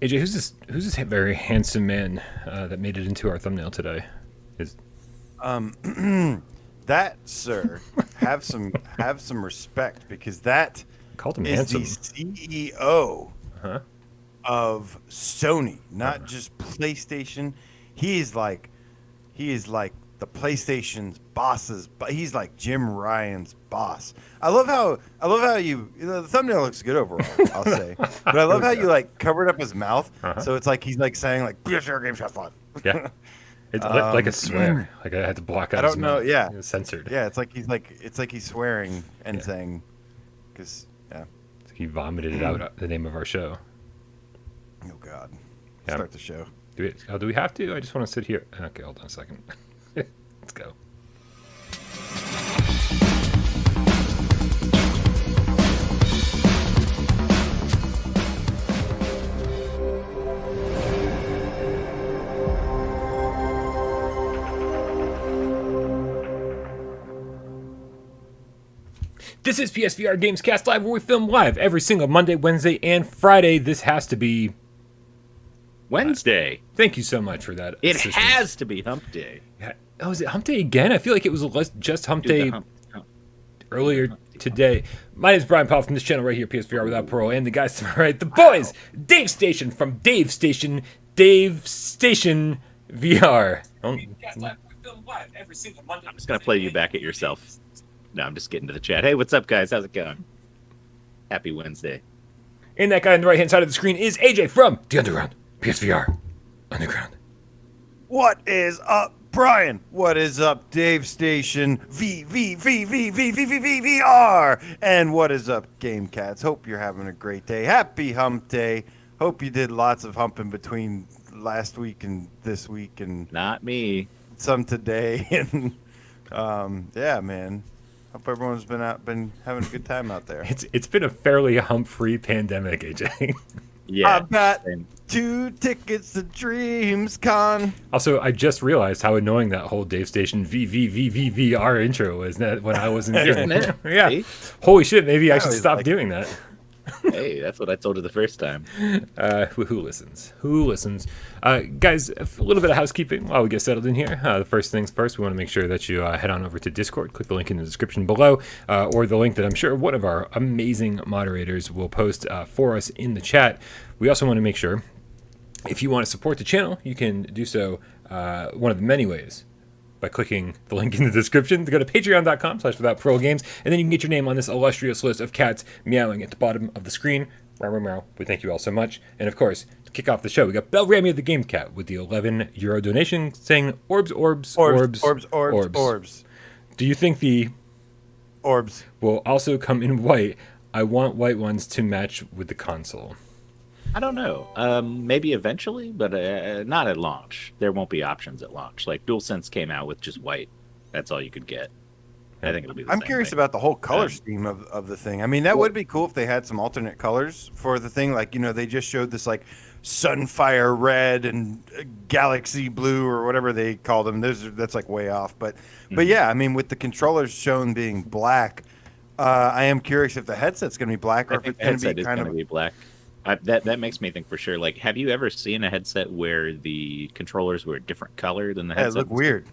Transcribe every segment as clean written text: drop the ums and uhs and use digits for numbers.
AJ, who's this very handsome man that made it into our thumbnail today? That, sir, have some respect, because that Called him is handsome. the CEO of Sony, not just PlayStation. He is like the PlayStation's boss's. He's like Jim Ryan's boss. I love how the thumbnail looks good overall, I'll say, but I love how you like covered up his mouth, so it's like he's like saying like PSVR Games Have Fun. Yeah, it's like a swear. Like I had to block out. I don't his know. mouth. Yeah, It's censored. Yeah, it's like he's swearing and saying, because He vomited it out the name of our show. Oh God, Yeah. start the show. Do we have to? I just want to sit here. Okay, hold on a second. Let's go. This is PSVR Gamescast Live, where we film live every single Monday, Wednesday, and Friday. This has to be Wednesday. Thank you so much for that. It assistance. has to be Hump Day. Yeah. Oh, is it Hump Day again? I feel like it was just Hump Day earlier today. My name is Brian Powell from this channel right here, PSVR Without Parole, and the guys to my right, the boys, Dave Station from Dave Station VR. I'm just going to play you back at yourself. No, I'm just getting to the chat. Hey, what's up, guys? How's it going? Happy Wednesday. And that guy on the right-hand side of the screen is AJ from The Underground, PSVR Underground. What is up, Brian? What is up, Dave Station VR? And what is up, Game Cats? Hope you're having a great day. Happy Hump Day. Hope you did lots of humping between last week and this week, and Not me. some today. And yeah, man. Hope everyone's been having a good time out there. It's been a fairly hump-free pandemic, AJ. Yeah. I've got same. 2 tickets to Dreamscon. Also, I just realized how annoying that whole Dave Station VR intro was when I wasn't doing Isn't it? Yeah. See? Holy shit, maybe I should always stop like doing that. Hey, that's what I told you the first time. Who listens? Who listens? Guys, a little bit of housekeeping while we get settled in here. The first things first, we want to make sure that you head on over to Discord. Click the link in the description below, or the link that I'm sure one of our amazing moderators will post for us in the chat. We also want to make sure, if you want to support the channel, you can do so one of the many ways. By clicking the link in the description to go to patreon.com/withoutparolegames, and then you can get your name on this illustrious list of cats meowing at the bottom of the screen. Meow, meow, meow. We thank you all so much. And of course, to kick off the show, we got Bell Ramy the Game Cat with the €11 donation saying Orbs, Orbs, Orbs, Orbs, Orbs, Orbs. Do you think the Orbs will also come in white? I want white ones to match with the console. I don't know. Maybe eventually, but not at launch. There won't be options at launch. Like DualSense came out with just white. That's all you could get. I think it'll be the I'm same curious thing. about the whole color scheme of the thing. I mean, that would be cool if they had some alternate colors for the thing. Like, they just showed this like Sunfire Red and Galaxy Blue or whatever they call them. That's like way off. But yeah, I mean, with the controllers shown being black, I am curious if the headset's going to be black or I if think it's the going to headset be is kind going of. to be black. That makes me think for sure. Like, have you ever seen a headset where the controllers were a different color than the Yeah, headset? it looked weird.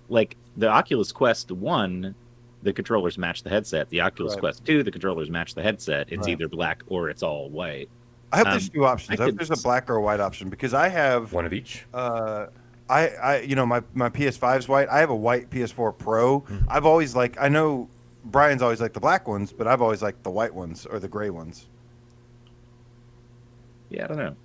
Like the Oculus Quest 1, the controllers match the headset. The Oculus Right. Quest 2, the controllers match the headset. It's Right. either black or it's all white. I hope there's two options. I I hope could- there's a black or a white option, because I have One of each. my PS5's white. I have a white PS4 Pro. I've always I know Brian's always liked the black ones, but I've always liked the white ones or the gray ones. Yeah, I don't know.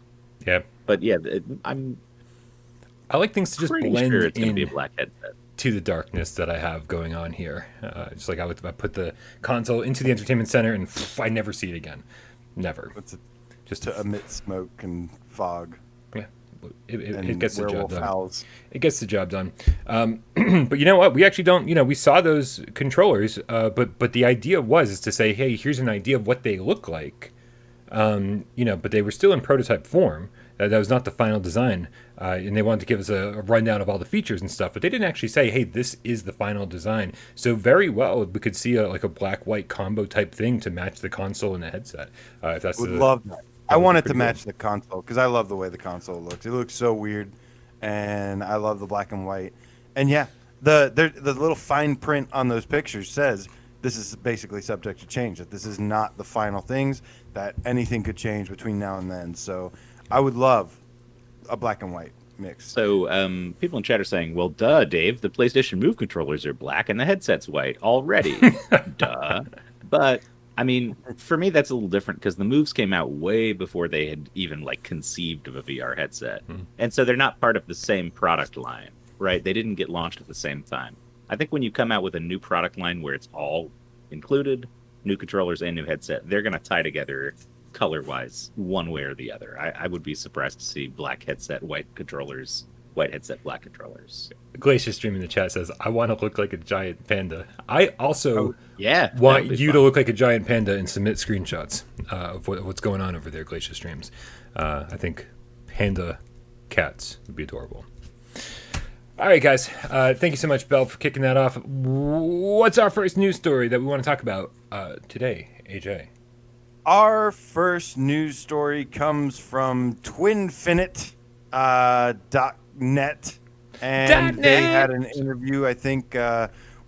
Yeah. But yeah, I like things to just pretty blend sure it's going to in be a black headset. to the darkness that I have going on here. Just like I put the console into the entertainment center and I never see it again. Never. What's it? Just To emit smoke and fog yeah, it and gets the job werewolf done. howls. It gets the job done. But you know what? We actually don't. We saw those controllers, but the idea is to say, hey, here's an idea of what they look like. But they were still in prototype form, That was not the final design, and they wanted to give us a rundown of all the features and stuff, but they didn't actually say, "Hey, this is the final design." So very well, we could see a black-white combo type thing to match the console and the headset. If that's Would love that. I would want be it to pretty match the console because I love the way the console looks. It looks so weird, and I love the black and white. And yeah, the little fine print on those pictures says this is basically subject to change. That this is not the final things. That anything could change between now and then. So I would love a black and white mix. So people in chat are saying, well, duh, Dave, the PlayStation Move controllers are black and the headset's white already. Duh. But, I mean, for me, that's a little different because the Moves came out way before they had even, like, conceived of a VR headset. And so they're not part of the same product line, right? They didn't get launched at the same time. I think when you come out with a new product line where it's all included, new controllers and new headset, they're going to tie together color-wise one way or the other. I would be surprised to see black headset, white controllers, white headset, black controllers. Glacier Stream in the chat says, "I want to look like a giant panda." I also want you fun. to look like a giant panda and submit screenshots of what's going on over there, Glacier Streams. I think panda cats would be adorable. All right, guys. Thank you so much, Bell, for kicking that off. What's our first news story that we want to talk about today, AJ? Our first news story comes from twinfinite.net. And they had an interview, I think,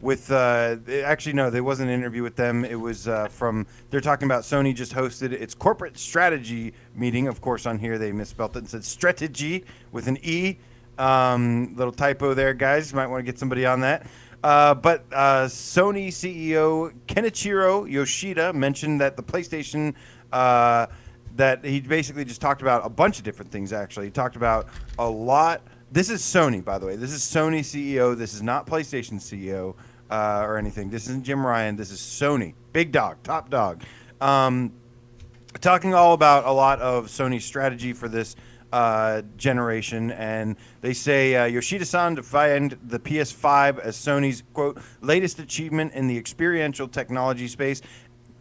with... actually, no, there wasn't an interview with them. It was from... They're talking about Sony just hosted its corporate strategy meeting. Of course, on here, they misspelled it and said strategy with an E. Little typo there, guys. You might want to get somebody on that. But Sony CEO Kenichiro Yoshida mentioned that the PlayStation, that he basically just talked about a bunch of different things, actually. He talked about a lot. This is Sony, by the way. This is Sony CEO. This is not PlayStation CEO or anything. This isn't Jim Ryan. This is Sony. Big dog, top dog. Talking all about a lot of Sony's strategy for this generation, and they say Yoshida-san defined the PS5 as Sony's, quote, latest achievement in the experiential technology space,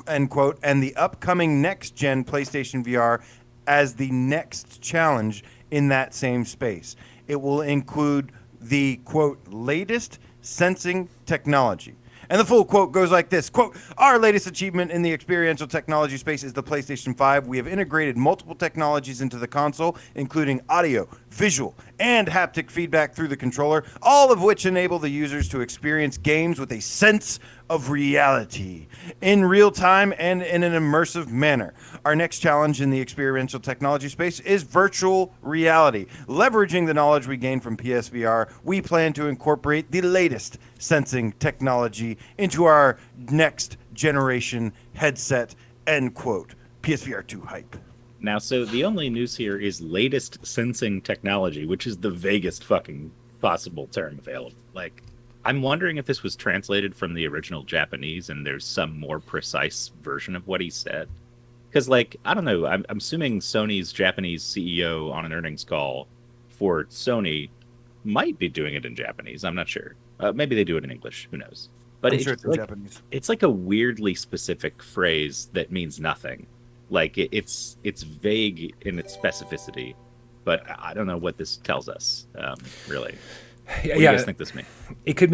end quote, and the upcoming next-gen PlayStation VR as the next challenge in that same space. It will include the, quote, latest sensing technology. And the full quote goes like this, quote, our latest achievement in the experiential technology space is the PlayStation 5. We have integrated multiple technologies into the console, including audio, visual, and haptic feedback through the controller, all of which enable the users to experience games with a sense of reality in real time and in an immersive manner. Our next challenge in the experiential technology space is virtual reality. Leveraging the knowledge we gained from PSVR, we plan to incorporate the latest sensing technology into our next generation headset, end quote. PSVR 2 hype. Now, so the only news here is latest sensing technology, which is the vaguest fucking possible term available. Like, I'm wondering if this was translated from the original Japanese and there's some more precise version of what he said. Because, like, I don't know, I'm assuming Sony's Japanese CEO on an earnings call for Sony might be doing it in Japanese. I'm not sure. Maybe they do it in English. Who knows? But I'm sure it's in like, Japanese. It's like a weirdly specific phrase that means nothing. Like, it's vague in its specificity, but I don't know what this tells us, really. What do you guys think this means? It could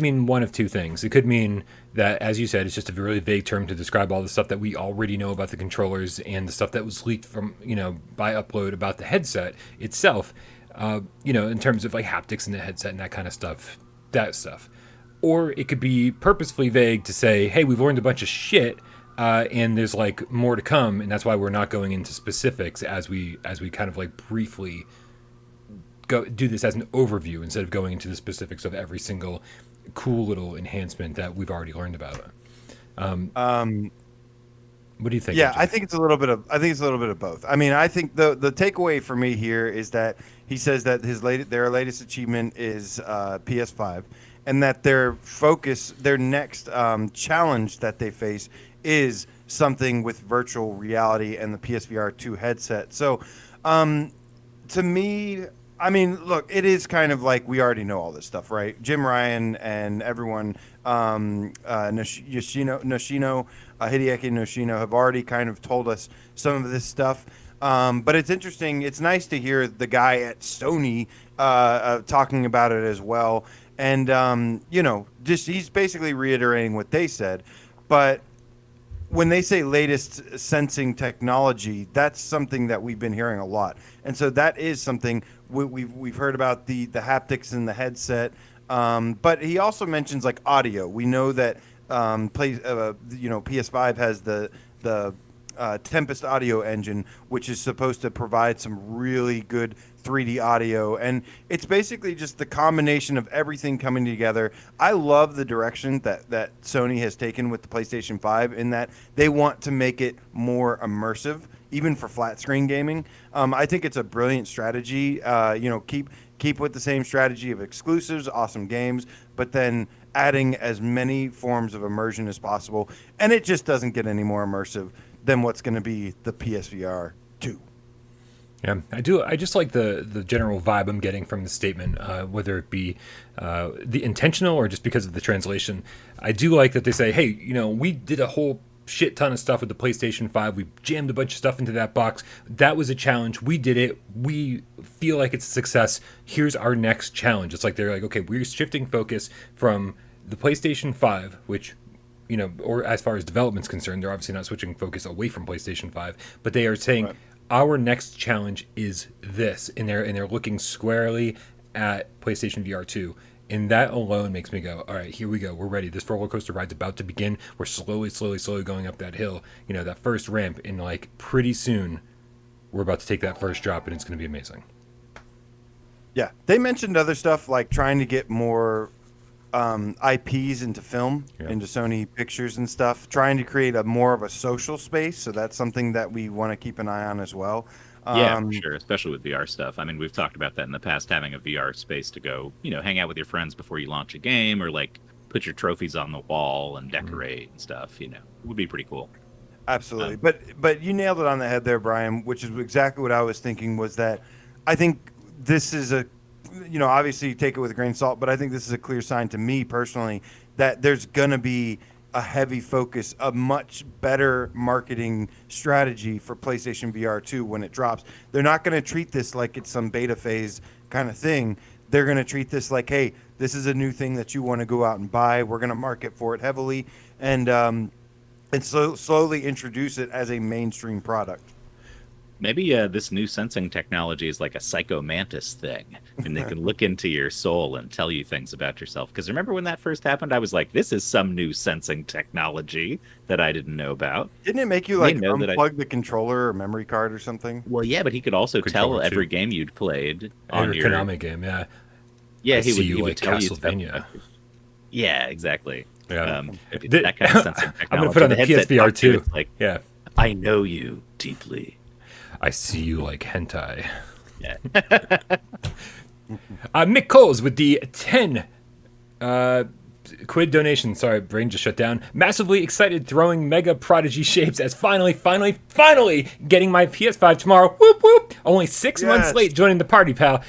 mean one of two things. It could mean that, as you said, it's just a really vague term to describe all the stuff that we already know about the controllers and the stuff that was leaked from, by upload about the headset itself, in terms of like haptics in the headset and that kind of stuff, that stuff. Or it could be purposefully vague to say, hey, we've learned a bunch of shit, and there's like more to come, and that's why we're not going into specifics as we kind of like briefly do this as an overview instead of going into the specifics of every single cool little enhancement that we've already learned about. What do you think? Yeah, AJ? I think it's a little bit of both. I mean, I think the takeaway for me here is that he says that their latest achievement is PS5, and that their next challenge that they face is something with virtual reality and the PSVR 2 headset. So, to me, I mean, look, it is kind of like we already know all this stuff, right? Jim Ryan and everyone, Hideaki Noshino have already kind of told us some of this stuff. But it's interesting. It's nice to hear the guy at Sony talking about it as well. And, just he's basically reiterating what they said. But when they say latest sensing technology, that's something that we've been hearing a lot. And so that is something we've heard about the haptics in the headset. But he also mentions like audio. We know that PS5 has the Tempest audio engine, which is supposed to provide some really good 3D audio, and it's basically just the combination of everything coming together. I love the direction that Sony has taken with the PlayStation 5 in that they want to make it more immersive, even for flat screen gaming. I think it's a brilliant strategy. Keep with the same strategy of exclusives, awesome games, but then adding as many forms of immersion as possible, and it just doesn't get any more immersive than what's going to be the PSVR 2. Yeah, I do. I just like the general vibe I'm getting from the statement, whether it be the intentional or just because of the translation. I do like that they say, hey, we did a whole shit ton of stuff with the PlayStation 5. We jammed a bunch of stuff into that box. That was a challenge. We did it. We feel like it's a success. Here's our next challenge. It's like they're like, okay, we're shifting focus from the PlayStation 5, which or as far as development's concerned, they're obviously not switching focus away from PlayStation 5, but they are saying, right, our next challenge is this, and they're looking squarely at PlayStation VR 2, and that alone makes me go, all right, here we go, we're ready. This roller coaster ride's about to begin. We're slowly going up that hill, that first ramp, and like pretty soon, we're about to take that first drop, and it's going to be amazing. Yeah, they mentioned other stuff like trying to get more IPs into film, into Sony Pictures and stuff, trying to create more of a social space. So that's something that we want to keep an eye on as well. Yeah, for sure, especially with VR stuff. I mean, we've talked about that in the past, having a VR space to go, hang out with your friends before you launch a game, or like put your trophies on the wall and decorate and stuff. It would be pretty cool. Absolutely. But you nailed it on the head there, Brian, which is exactly what I was thinking, was that I think this is obviously take it with a grain of salt, but I think this is a clear sign to me personally that there's going to be a heavy focus, a much better marketing strategy for PlayStation VR 2 when it drops. They're not going to treat this like it's some beta phase kind of thing. They're going to treat this like, hey, this is a new thing that you want to go out and buy. We're going to market for it heavily and slowly introduce it as a mainstream product. Maybe this new sensing technology is like a psychomantis thing, and they can look into your soul and tell you things about yourself. Because remember when that first happened, I was like, this is some new sensing technology that I didn't know about. Didn't it make you like unplug the controller or memory card or something? Well, yeah, but he could also tell every game you'd played on your Konami game, yeah. Yeah, he would tell Castlevania. Yeah, exactly. Yeah. That kind of sensing technology. I'm going to put on the PSVR 2. Like, yeah. I know you deeply. I see you like hentai. Yeah. Mick Coles with the 10 quid donation. Sorry, brain just shut down. Massively excited, throwing mega prodigy shapes as finally getting my PS5 tomorrow. Whoop whoop. Only 6 months late joining the party, pal.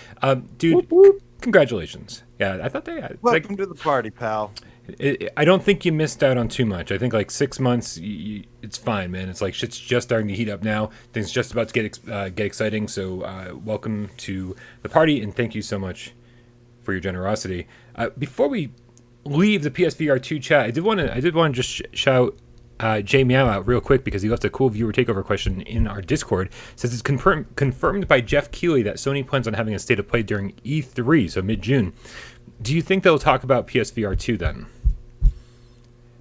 Dude, whoop, whoop. Congratulations. Yeah, I thought they had. Welcome to the party, pal. I don't think you missed out on too much. I think like 6 months, it's fine, man. It's like shit's just starting to heat up now. Things just about to get exciting. So welcome to the party, and thank you so much for your generosity. Before we leave the PSVR 2 chat, I did want to just shout Jay Meow out real quick because he left a cool viewer takeover question in our Discord. It says it's confirmed by Jeff Keighley that Sony plans on having a state of play during E3, so mid-June. Do you think they'll talk about PSVR 2 then?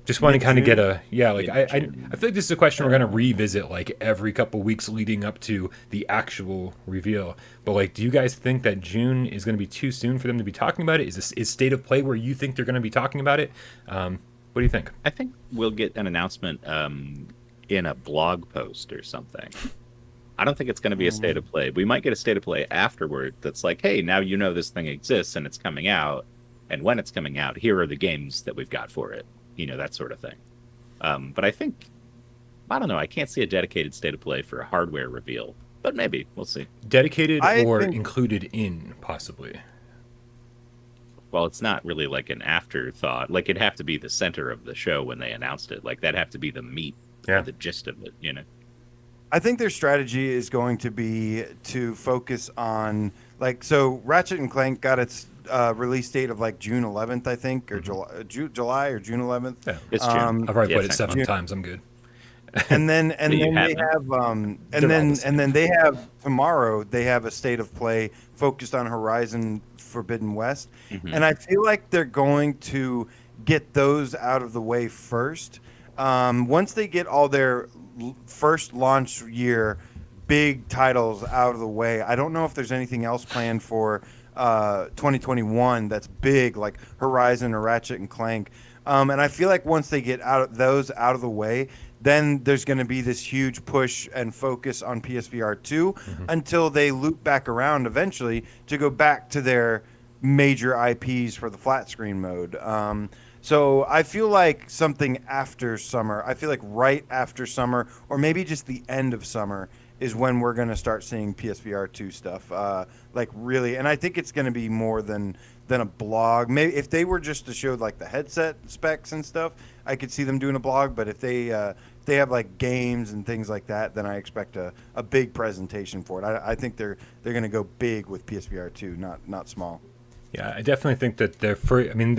Just want to kind of get I feel like this is a question we're going to revisit like every couple weeks leading up to the actual reveal. But like, do you guys think that June is going to be too soon for them to be talking about it? Is state of play where you think they're going to be talking about it? What do you think? I think we'll get an announcement in a blog post or something. I don't think it's going to be a state of play. We might get a state of play afterward that's like, hey, now you know this thing exists and it's coming out. And when it's coming out, here are the games that we've got for it. That sort of thing. But I don't know. I can't see a dedicated state of play for a hardware reveal. But maybe. We'll see. Dedicated or included in, possibly. Well, it's not really like an afterthought. Like, it'd have to be the center of the show when they announced it. Like, that'd have to be the meat, or the gist of it, I think their strategy is going to be to focus on so Ratchet and Clank got its release date of like June 11th, I think, or July or June 11th. Yeah. It's June. I've already played it next 7 month. times. I'm good. And then they haven't. have They're all the same. they have tomorrow they have a state of play focused on Horizon Forbidden West, and I feel like they're going to get those out of the way first. Once they get all their first launch year big titles out of the way, I don't know if there's anything else planned for 2021 that's big like Horizon or Ratchet and Clank. And I feel like once they get those out of the way, then there's going to be this huge push and focus on PSVR 2 until they loop back around eventually to go back to their major IPs for the flat screen mode. So I feel like something after summer, I feel like right after summer, or maybe just the end of summer, is when we're going to start seeing PSVR 2 stuff. Like really, and I think it's going to be more than a blog. Maybe if they were just to show like the headset specs and stuff, I could see them doing a blog. But if they have like games and things like that, then I expect a big presentation for it. I think they're going to go big with PSVR 2, not small. Yeah, I definitely think that their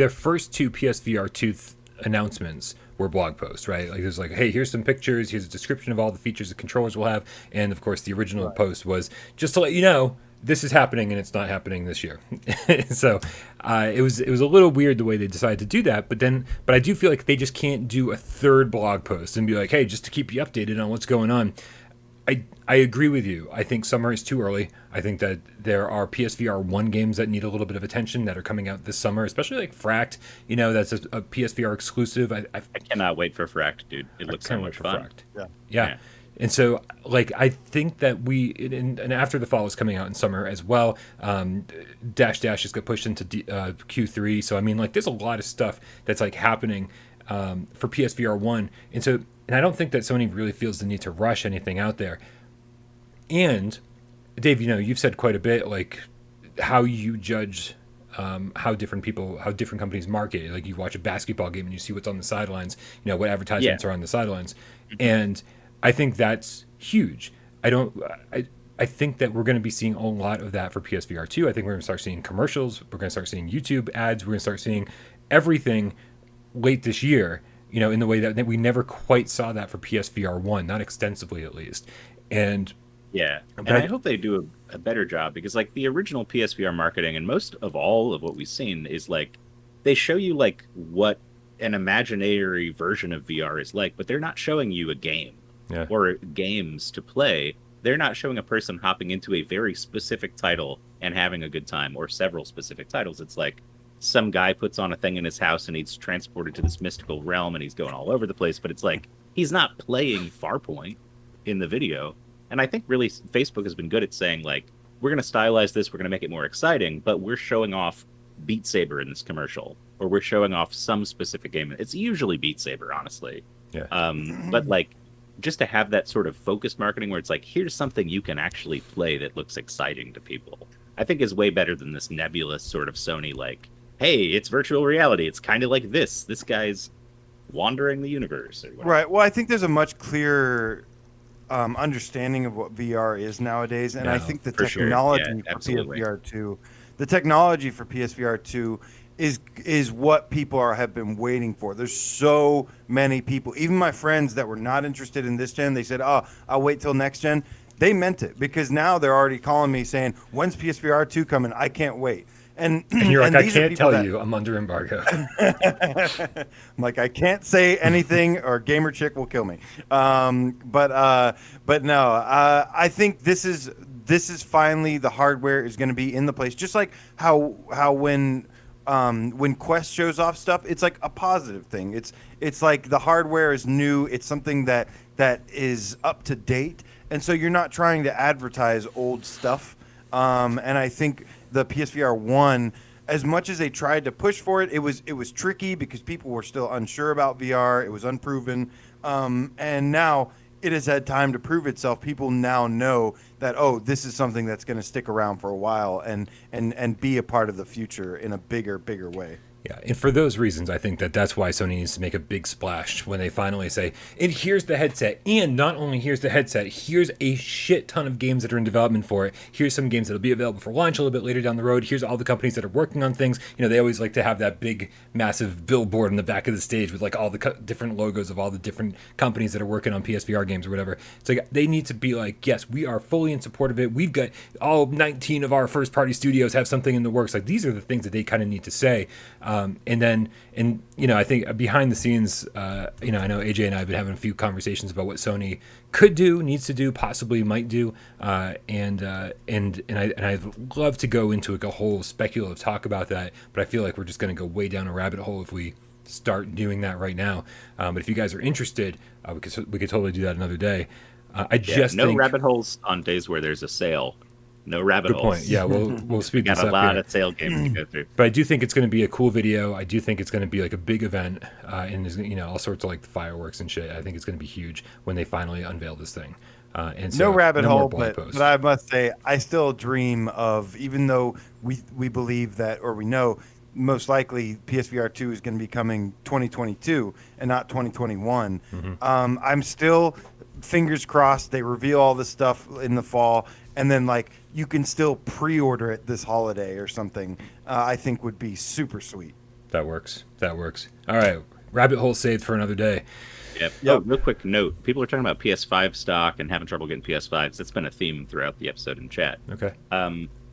first two PSVR 2 announcements were blog posts, right? Like there's like, hey, here's some pictures, here's a description of all the features the controllers will have, and of course the original post was just to let you know this is happening and it's not happening this year. So it was a little weird the way they decided to do that, but I do feel like they just can't do a third blog post and be like, hey, just to keep you updated on what's going on. I agree with you. I think summer is too early. I think that there are PSVR 1 games that need a little bit of attention that are coming out this summer, especially like Fract. That's a PSVR exclusive. I cannot wait for Fract, dude. It looks so much fun. Yeah. And so, like, I think that and after the fall is coming out in summer as well. Dash just got pushed into Q3. So, I mean, like, there's a lot of stuff that's, like, happening for PSVR 1. And I don't think that Sony really feels the need to rush anything out there. And, Dave, you've said quite a bit, like, how you judge how different companies market. Like, you watch a basketball game and you see what's on the sidelines, what advertisements are on the sidelines. And I think that's huge. I think that we're going to be seeing a lot of that for PSVR 2. I think we're going to start seeing commercials. We're going to start seeing YouTube ads. We're going to start seeing everything late this year, in the way that we never quite saw that for PSVR 1, not extensively at least. And yeah, and I hope they do a better job, because like the original PSVR marketing and most of all of what we've seen is like they show you like what an imaginary version of VR is like, but they're not showing you a game or games to play. They're not showing a person hopping into a very specific title and having a good time, or several specific titles. It's like some guy puts on a thing in his house and he's transported to this mystical realm and he's going all over the place, but it's like he's not playing Farpoint in the video. And I think really Facebook has been good at saying like, we're going to stylize this, we're going to make it more exciting, but we're showing off Beat Saber in this commercial, or we're showing off some specific game. It's usually Beat Saber, honestly. Yeah. But like, just to have that sort of focused marketing where it's like, here's something you can actually play that looks exciting to people, I think is way better than this nebulous sort of Sony, like, hey, it's virtual reality. It's kind of like this guy's wandering the universe. Or whatever. Right. Well, I think there's a much clearer understanding of what VR is nowadays. And I think the technology for PSVR 2, the technology for PSVR 2 is what people have been waiting for. There's so many people, even my friends that were not interested in this gen, they said, oh, I'll wait till next gen. They meant it, because now they're already calling me saying, when's PSVR 2 coming? I can't wait. And you're like, I can't tell you, I'm under embargo. I'm like, I can't say anything or Gamer Chick will kill me. But no, I think this is finally the hardware is going to be in the place. Just like how when Quest shows off stuff, it's like a positive thing. It's like the hardware is new. It's something that is up to date. And so you're not trying to advertise old stuff. And I think the PSVR 1, as much as they tried to push for it, it was tricky because people were still unsure about VR. It was unproven. And now it has had time to prove itself. People now know that, oh, this is something that's going to stick around for a while and be a part of the future in a bigger way. Yeah, and for those reasons, I think that that's why Sony needs to make a big splash when they finally say, and here's the headset, and not only here's the headset, here's a shit ton of games that are in development for it. Here's some games that'll be available for launch a little bit later down the road. Here's all the companies that are working on things. You know, they always like to have that big, massive billboard in the back of the stage with like all the different logos of all the different companies that are working on PSVR games or whatever. It's like they need to be like, yes, we are fully in support of it. We've got all 19 of our first-party studios have something in the works. Like these are the things that they kind of need to say. And you know, I think behind the scenes, you know, I know AJ and I have been having a few conversations about what Sony could do, needs to do, possibly might do, and I'd love to go into a whole speculative talk about that, but I feel like we're just going to go way down a rabbit hole if we start doing that right now. But if you guys are interested, we could totally do that another day. I just no think, rabbit holes on days where there's a sale. No rabbit good holes. point. Yeah, we'll speed Got this a up lot here. of sale games to go through. But I do think it's going to be a cool video. I do think it's going to be like a big event, and there's, you know, all sorts of like fireworks and shit. I think it's going to be huge when they finally unveil this thing. And so, No rabbit more hole, blog but posts. I must say, I still dream of, even though we believe that, or we know most likely PSVR 2 is going to be coming 2022 and not 2021. I'm still, fingers crossed, they reveal all this stuff in the fall, and then like you can still pre-order it this holiday or something. I think would be super sweet. That works. All right, rabbit hole saved for another day. Yep. Yep. Oh, real quick note. People are talking about PS5 stock and having trouble getting PS5s. That's been a theme throughout the episode in chat. Okay.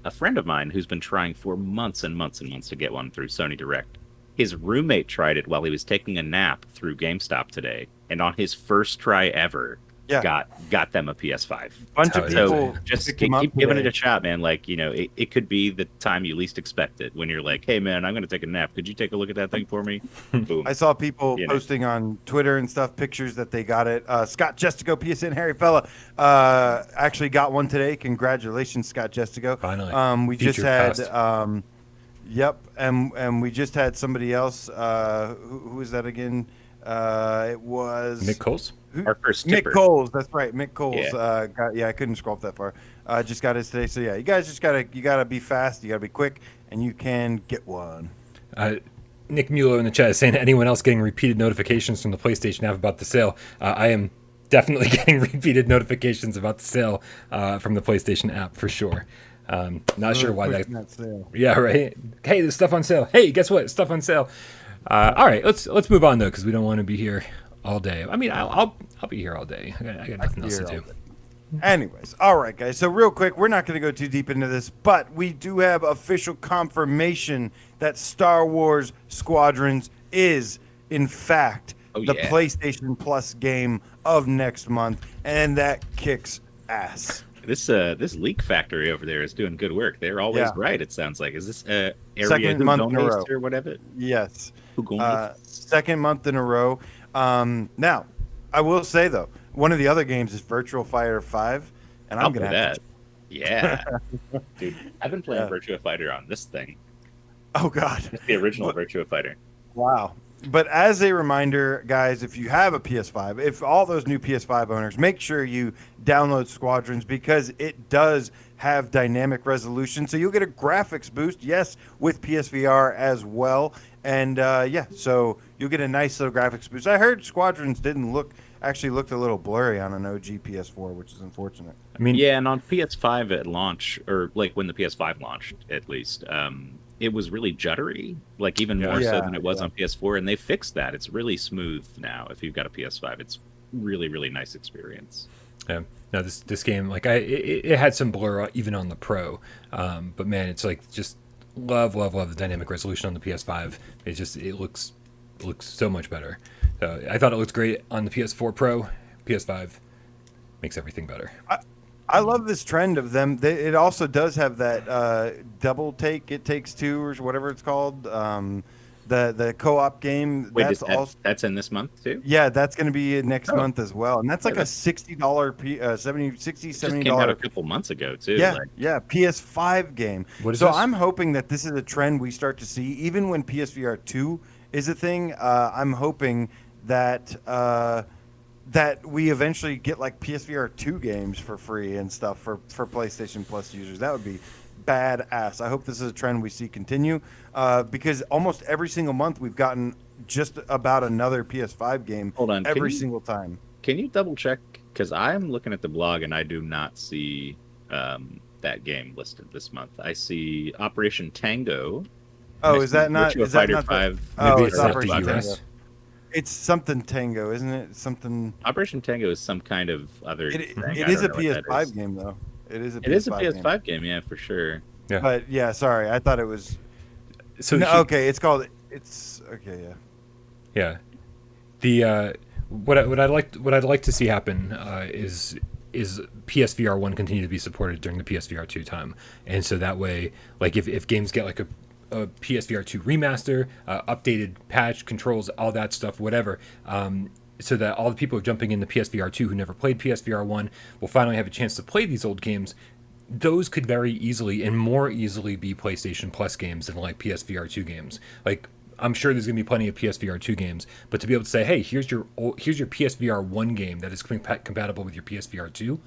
A friend of mine who's been trying for months and months and months to get one through Sony Direct, his roommate tried it while he was taking a nap through GameStop today, and on his first try ever, got them a PS5. Bunch of So, people Just picked keep them up giving it today. a shot, man. Like, you know, it could be the time you least expect it when you're like, hey, man, I'm going to take a nap. Could you take a look at that thing for me? Boom. I saw people You know. posting on Twitter and stuff pictures that they got it. Scott Jestico, PSN Harry Fella, actually got one today. Congratulations, Scott Jestico. Finally. We just Featured had, past. yep, and we just had somebody else. Who was that again? It was Mick Coles? Our first Mick tipper. Coles. That's right, Mick Coles. Yeah. I couldn't scroll up that far. Just got his today. So yeah, you guys just gotta be fast. You gotta be quick, and you can get one. Nick Mulo in the chat is saying, anyone else getting repeated notifications from the PlayStation app about the sale? I am definitely getting repeated notifications about the sale from the PlayStation app for sure. Not sure why that. Sale. Yeah, right. Hey, there's stuff on sale. Hey, guess what? Stuff on sale. All right, let's move on though, because we don't want to be here all day. I mean, I'll be here all day. I got nothing else to do. Anyways, all right, guys. So real quick, we're not going to go too deep into this, but we do have official confirmation that Star Wars Squadrons is, in fact, the yeah. PlayStation Plus game of next month, and that kicks ass. This leak factory over there is doing good work. They're always right. It sounds like. Is this area Second month in a row. or whatever? Yes. Hugones? Second month in a row. Now, I will say though, one of the other games is Virtual Fighter 5, and I'm I'll gonna play have that. Yeah, dude, I've been playing Virtua Fighter on this thing. Oh God, It's the original Virtua Fighter. wow. But as a reminder, guys, if you have a PS5, if all those new PS5 owners, make sure you download Squadrons because it does have dynamic resolution. So you'll get a graphics boost, yes, with PSVR as well. And so you'll get a nice little graphics boost. I heard Squadrons actually looked a little blurry on an OG PS4, which is unfortunate. I mean, Yeah, and on PS5 at launch, or like when the PS5 launched, at least, it was really juddery, like even more so than it was on PS4, and they fixed that. It's really smooth now. If you've got a PS5, it's really, really nice experience. Yeah. No, this game, like it had some blur even on the Pro, but man, it's like just love the dynamic resolution on the PS5. It looks so much better. So I thought it looked great on the PS4 Pro. PS5 makes everything better. I love this trend of them. It also does have that double take. It takes two or whatever it's called. The co-op game. Wait, that's in this month too? Yeah, that's going to be next month as well, and that's like a $60, $70 Just came out a couple months ago too. Yeah, PS5 game. What is so this? I'm hoping that this is a trend we start to see, even when PSVR 2 is a thing. I'm hoping that that we eventually get like PSVR 2 games for free and stuff for PlayStation Plus users. That would be badass. I hope this is a trend we see continue because almost every single month we've gotten just about another PS5 game. Hold on, every single time. Can you double check? Because I'm looking at the blog and I do not see that game listed this month. I see Operation Tango. Oh, is that not? Virtua Is that Fighter not? 5? Oh, Maybe it's it's not Operation the Tango. US. It's something Tango, isn't it? Something. Operation Tango is some kind of other. It thing. is a PS5 game though. It is a PS5 It is a game. PS5 game, yeah, for sure. Yeah. But yeah, sorry, I thought it was. So No, okay, it's called. It's okay, yeah. Yeah, the what I'd like to see happen is PSVR 1 continue to be supported during the PSVR 2 time, and so that way, like if games get like a PSVR 2 remaster, updated patch controls, all that stuff, whatever. So that all the people jumping into PSVR 2 who never played PSVR 1 will finally have a chance to play these old games. Those could very easily and more easily be PlayStation Plus games than like PSVR 2 games. Like I'm sure there's going to be plenty of PSVR 2 games, but to be able to say, hey, here's your PSVR 1 game that is compatible with your PSVR 2,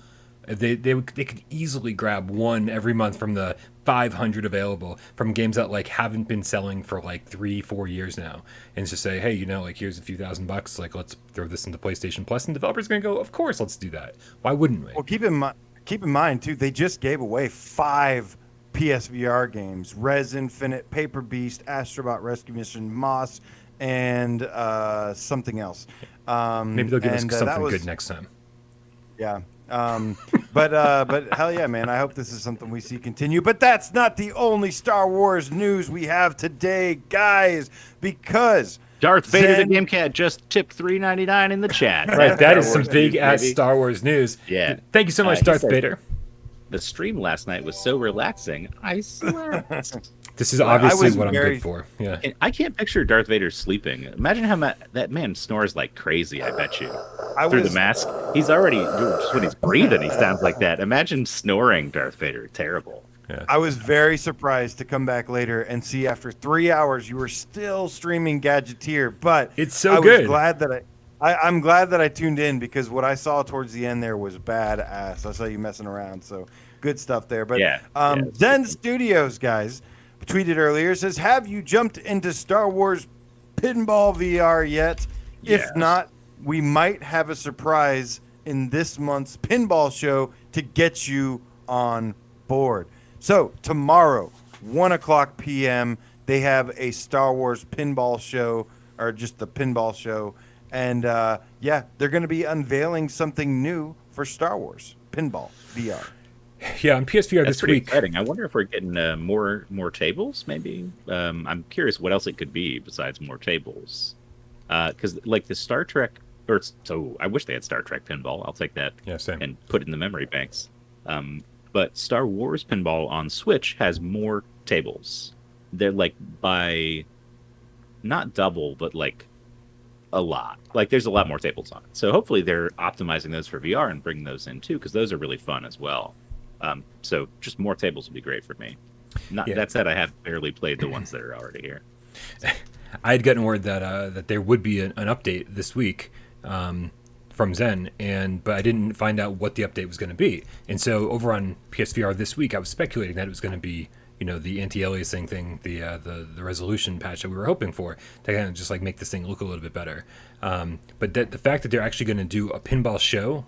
they could easily grab one every month from the 500 available from games that like haven't been selling for like 3-4 years now, and just say, hey, like here's a few $1,000, like let's throw this into PlayStation Plus, and developers are going to go, of course, let's do that. Why wouldn't we? Well, keep in mind too, they just gave away 5 PSVR games: Res Infinite, Paper Beast, Astrobot Rescue Mission, Moss, and something else. Maybe they'll give us something was, good next time. Yeah. But hell yeah, man. I hope this is something we see continue. But that's not the only Star Wars news we have today, guys, because Darth Vader Zen- the GameCat just tipped $3.99 in the chat. Right, that is Star some Wars big news, ass baby. Star Wars news. Yeah. Thank you so much, He Darth said- Vader. The stream last night was so relaxing. I slept. This is Well, I obviously was what I'm very- good for. Yeah. And I can't picture Darth Vader sleeping. Imagine how that man snores like crazy, I bet you. Through the mask. He's already, just when he's breathing, he sounds like that. Imagine snoring Darth Vader. Terrible. I was very surprised to come back later and see after 3 hours you were still streaming Gadgeteer, but It's so I good. was glad that I'm glad that I tuned in because what I saw towards the end there was badass. I saw you messing around, so good stuff there. But Yeah. Zen Studios, guys, tweeted earlier, says, have you jumped into Star Wars Pinball VR yet? Yes. If not, we might have a surprise in this month's pinball show to get you on board. So tomorrow, 1:00 p.m., they have a Star Wars pinball show, or just the pinball show. And yeah, they're going to be unveiling something new for Star Wars Pinball VR. Yeah, on PSVR That's this pretty week. exciting. I wonder if we're getting more tables, maybe. I'm curious what else it could be besides more tables. Because like the Star Trek, I wish they had Star Trek pinball. I'll take that Yeah, same. and put it in the memory banks. But Star Wars pinball on Switch has more tables. They're like by not double, but like a lot. Like there's a lot more tables on it. So hopefully they're optimizing those for VR and bringing those in too, because those are really fun as well. So just more tables would be great for me. That said, I have barely played the ones that are already here. I had gotten word that there would be an update this week from Zen, but I didn't find out what the update was going to be. And so over on PSVR this week, I was speculating that it was going to be, the anti-aliasing thing, the resolution patch that we were hoping for to kind of just like make this thing look a little bit better. But the fact that they're actually going to do a pinball show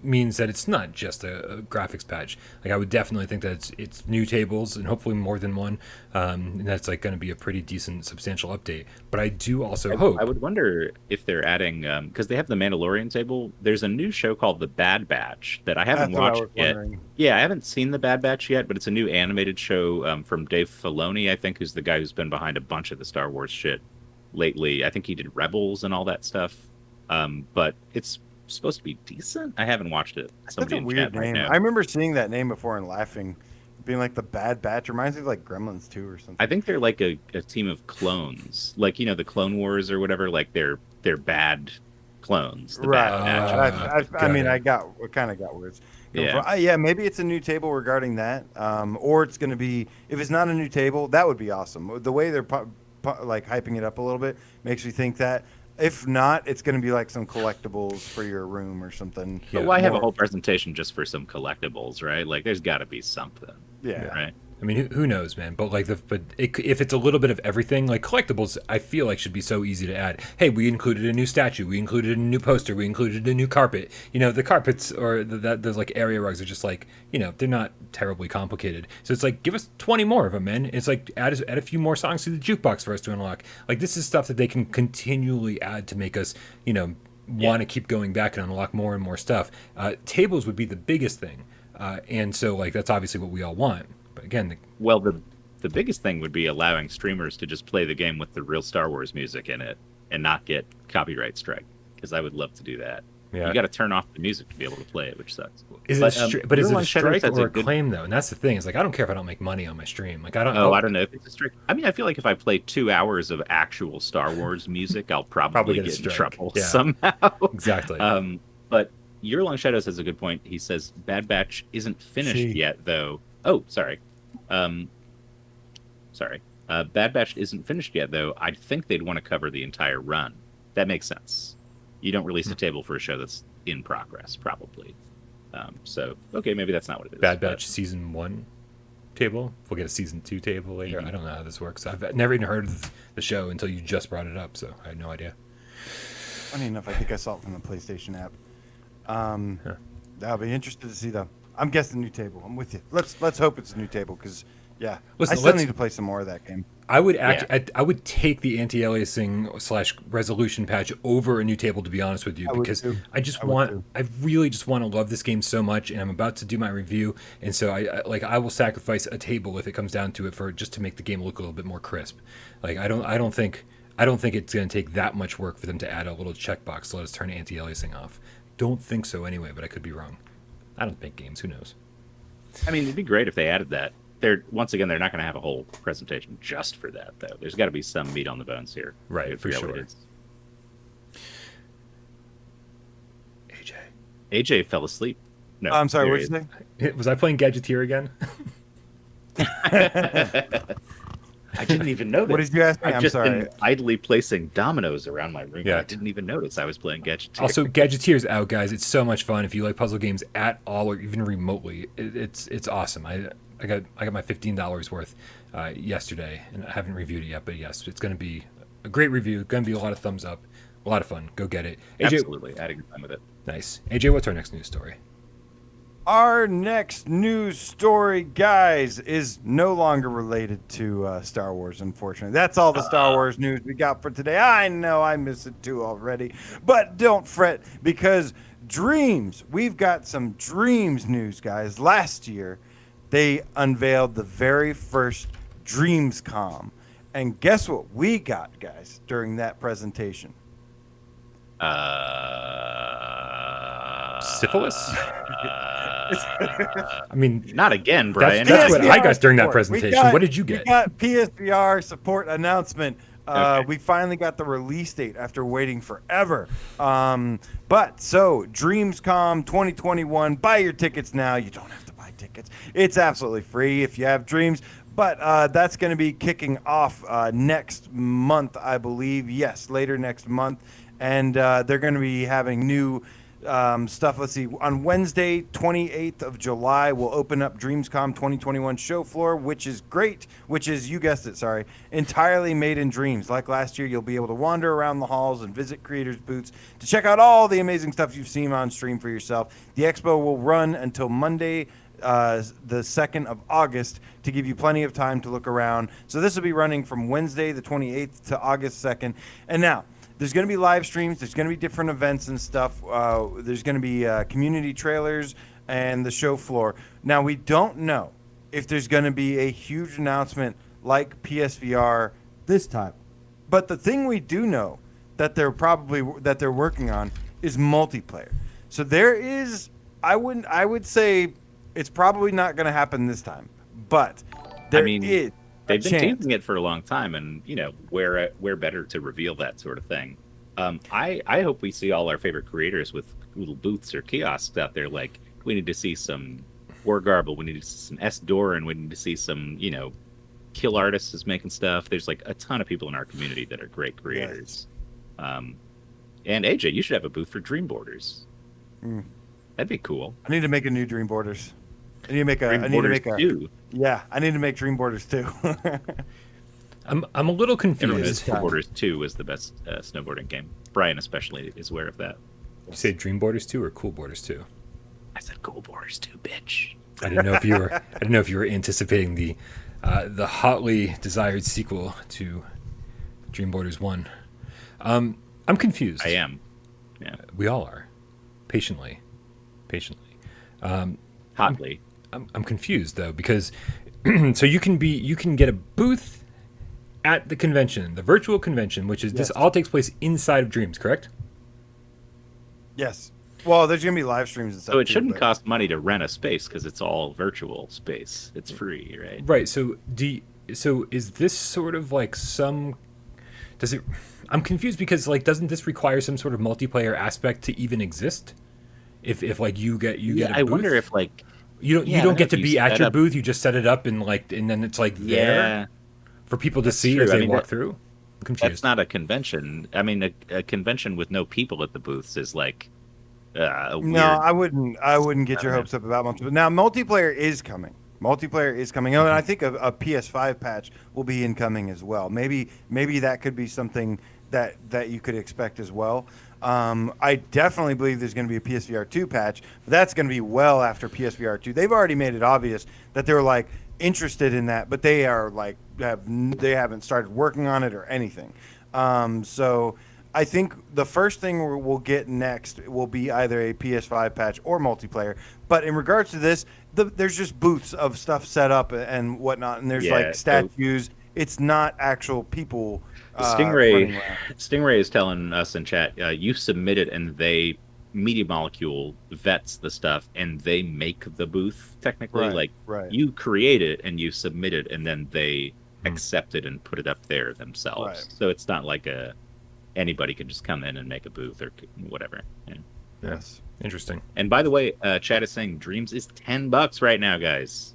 means that it's not just a graphics patch. Like I would definitely think that it's new tables and hopefully more than one, and that's like going to be a pretty decent, substantial update. But I do also hope. I would wonder if they're adding because they have the Mandalorian table. There's a new show called The Bad Batch that I haven't That's what I watched was yet. wondering. Yeah, I haven't seen The Bad Batch yet, but it's a new animated show from Dave Filoni, I think, who's the guy who's been behind a bunch of the Star Wars shit lately. I think he did Rebels and all that stuff. But it's supposed to be decent. I haven't watched it. That's a weird name. I remember seeing that name before and laughing, being like the Bad Batch. Reminds me of like Gremlins 2 or something. I think they're like a team of clones, like the Clone Wars or whatever. Like they're bad clones. The Right. Bad Batch. I mean, I kind of got where it's coming Yeah. from. Yeah, maybe it's a new table regarding that, or it's going to be. If it's not a new table, that would be awesome. The way they're like hyping it up a little bit makes me think that. If not, it's going to be like some collectibles for your room or something. But why have a whole presentation just for some collectibles, right? Like, there's got to be something. Yeah. Right. I mean, who knows, man? But like, if it's a little bit of everything, like collectibles, I feel like should be so easy to add. Hey, we included a new statue, we included a new poster, we included a new carpet. You know, the carpets or those like area rugs are just like, you know, they're not terribly complicated. So it's like, give us 20 more of them, man. It's like add a few more songs to the jukebox for us to unlock. Like, this is stuff that they can continually add to make us, you know, want to keep going back and unlock more and more stuff. Tables would be the biggest thing, and so like that's obviously what we all want. But again, the biggest thing would be allowing streamers to just play the game with the real Star Wars music in it and not get copyright strike, because I would love to do that. Yeah. You got to turn off the music to be able to play it, which sucks. Is it a strike or a claim though? And that's the thing. It's like, I don't care if I don't make money on my stream. Like, I don't. I don't know if it's a strike. I mean, I feel like if I play 2 hours of actual Star Wars music, I'll probably get in trouble somehow. Exactly. But Your Long Shadows has a good point. He says Bad Batch isn't finished yet, though. Oh, sorry. Bad Batch isn't finished yet, though. I think they'd want to cover the entire run. That makes sense. You don't release a table for a show that's in progress, probably. So, okay, maybe that's not what it is. Bad Batch Season 1 table? We'll get a Season 2 table later. I don't know how this works. I've never even heard of the show until you just brought it up, so I had no idea. Funny enough, I think I saw it from the PlayStation app. I'll be interested to see, though. I'm guessing new table. I'm with you. Let's hope it's a new table, because, yeah. Listen, I still need to play some more of that game. I would I would take the anti-aliasing / resolution patch over a new table, to be honest with you, because I really just want to love this game so much, and I'm about to do my review, and so I will sacrifice a table if it comes down to it for just to make the game look a little bit more crisp. Like I don't think it's going to take that much work for them to add a little checkbox to let us turn anti-aliasing off. Don't think so anyway, but I could be wrong. I don't make games. Who knows? I mean, it'd be great if they added that. They're not going to have a whole presentation just for that, though. There's got to be some meat on the bones here. Right, for sure. AJ fell asleep. No, I'm sorry, what did you say? Was I playing Gadgeteer again? I didn't even notice. What did you ask me? I've just sorry. been idly placing dominoes around my room. Yeah. I didn't even notice I was playing Gadgeteer. Also, Gadgeteer's out, guys. It's so much fun. If you like puzzle games at all or even remotely, it's awesome. I got my $15 worth yesterday, and I haven't reviewed it yet. But yes, it's going to be a great review. Going to be a lot of thumbs up, a lot of fun. Go get it. AJ, absolutely, I had a good time with it. Nice. AJ, what's our next news story? Our next news story, guys, is no longer related to Star Wars, unfortunately. That's all the Star Wars news we got for today. I know I missed it too already, but don't fret, because Dreams, we've got some Dreams news, guys. Last year, they unveiled the very first Dreamscon, and guess what we got, guys, during that presentation? Syphilis? I mean, not again, Brian. That's what I got during that presentation. What did you get? We got PSVR support announcement. Okay. We finally got the release date after waiting forever. But Dreamscon 2021, buy your tickets now. You don't have to buy tickets. It's absolutely free if you have Dreams. But that's going to be kicking off next month, I believe. Yes, later next month. And they're going to be having new stuff. Let's see. On Wednesday, 28th of July, we'll open up Dreamscon 2021 show floor, which is great, which is, you guessed it, sorry, entirely made in Dreams. Like last year, you'll be able to wander around the halls and visit creators' booths to check out all the amazing stuff you've seen on stream for yourself. The expo will run until Monday, the 2nd of August, to give you plenty of time to look around. So this will be running from Wednesday, the 28th to August 2nd. And now, there's going to be live streams. There's going to be different events and stuff. There's going to be community trailers and the show floor. Now, we don't know if there's going to be a huge announcement like PSVR this time. But the thing we do know that they're working on is multiplayer. So there is, I would say it's probably not going to happen this time. But there is. They've been teasing it for a long time, and where better to reveal that sort of thing. I hope we see all our favorite creators with little booths or kiosks out there. Like, we need to see some War Garble, we need to see some S. Doran, we need to see some Kill Artists is making stuff. There's like a ton of people in our community that are great creators. Yes. And AJ, you should have a booth for Dream Borders. That'd be cool. I need to make a new Dream Borders. I need to make a. Dream I need to Borders make a. 2. Yeah, I need to make Dream Borders too. I'm a little Everyone knows confused. time. Borders 2 was the best snowboarding game. Brian especially is aware of that. You say Dream Borders 2 or Cool Borders 2? I said Cool Borders 2, bitch. I didn't know if you were. I didn't know if you were anticipating the hotly desired sequel to Dream Borders 1. I'm confused. I am. Yeah. We all are. Patiently. Hotly. I'm confused though because so you can get a booth at the convention, the virtual convention, which is this all takes place inside of Dreams, correct? Yes. Well, there's gonna be live streams and stuff. So it too, shouldn't but- cost money to rent a space because it's all virtual space. It's free, right? Right. So so is this sort of like some? Does it? I'm confused because like doesn't this require some sort of multiplayer aspect to even exist? If like you get a I booth? wonder if like you don't Yeah, I don't don't get to know if you be at set your up- booth. You just set it up and then it's like there yeah, for people to That's see true. as I they mean, walk that- through. I'm confused. that's not a convention. I mean, a convention with no people at the booths is like a weird. No, I wouldn't get your I don't hopes up about multiplayer. Now, multiplayer is coming. Multiplayer is coming. Oh, and I think a PS5 patch will be incoming as well. Maybe that could be something that you could expect as well. I definitely believe there's going to be a PSVR 2 patch, but that's going to be well after PSVR 2. They've already made it obvious that they're like interested in that, but they are like they haven't started working on it or anything. So I think the first thing we'll get next will be either a PS5 patch or multiplayer. But in regards to this, there's just booths of stuff set up and whatnot, and there's Yeah, like statues. It's not actual people. running Stingray around. Stingray is telling us in chat, you submit it and they Media Molecule vets the stuff and they make the booth technically. Right, like right. you create it and you submit it and then they accept it and put it up there themselves. Right. So it's not like anybody can just come in and make a booth or whatever. Yeah. Yes. Interesting. And by the way, chat is saying Dreams is $10 right now, guys.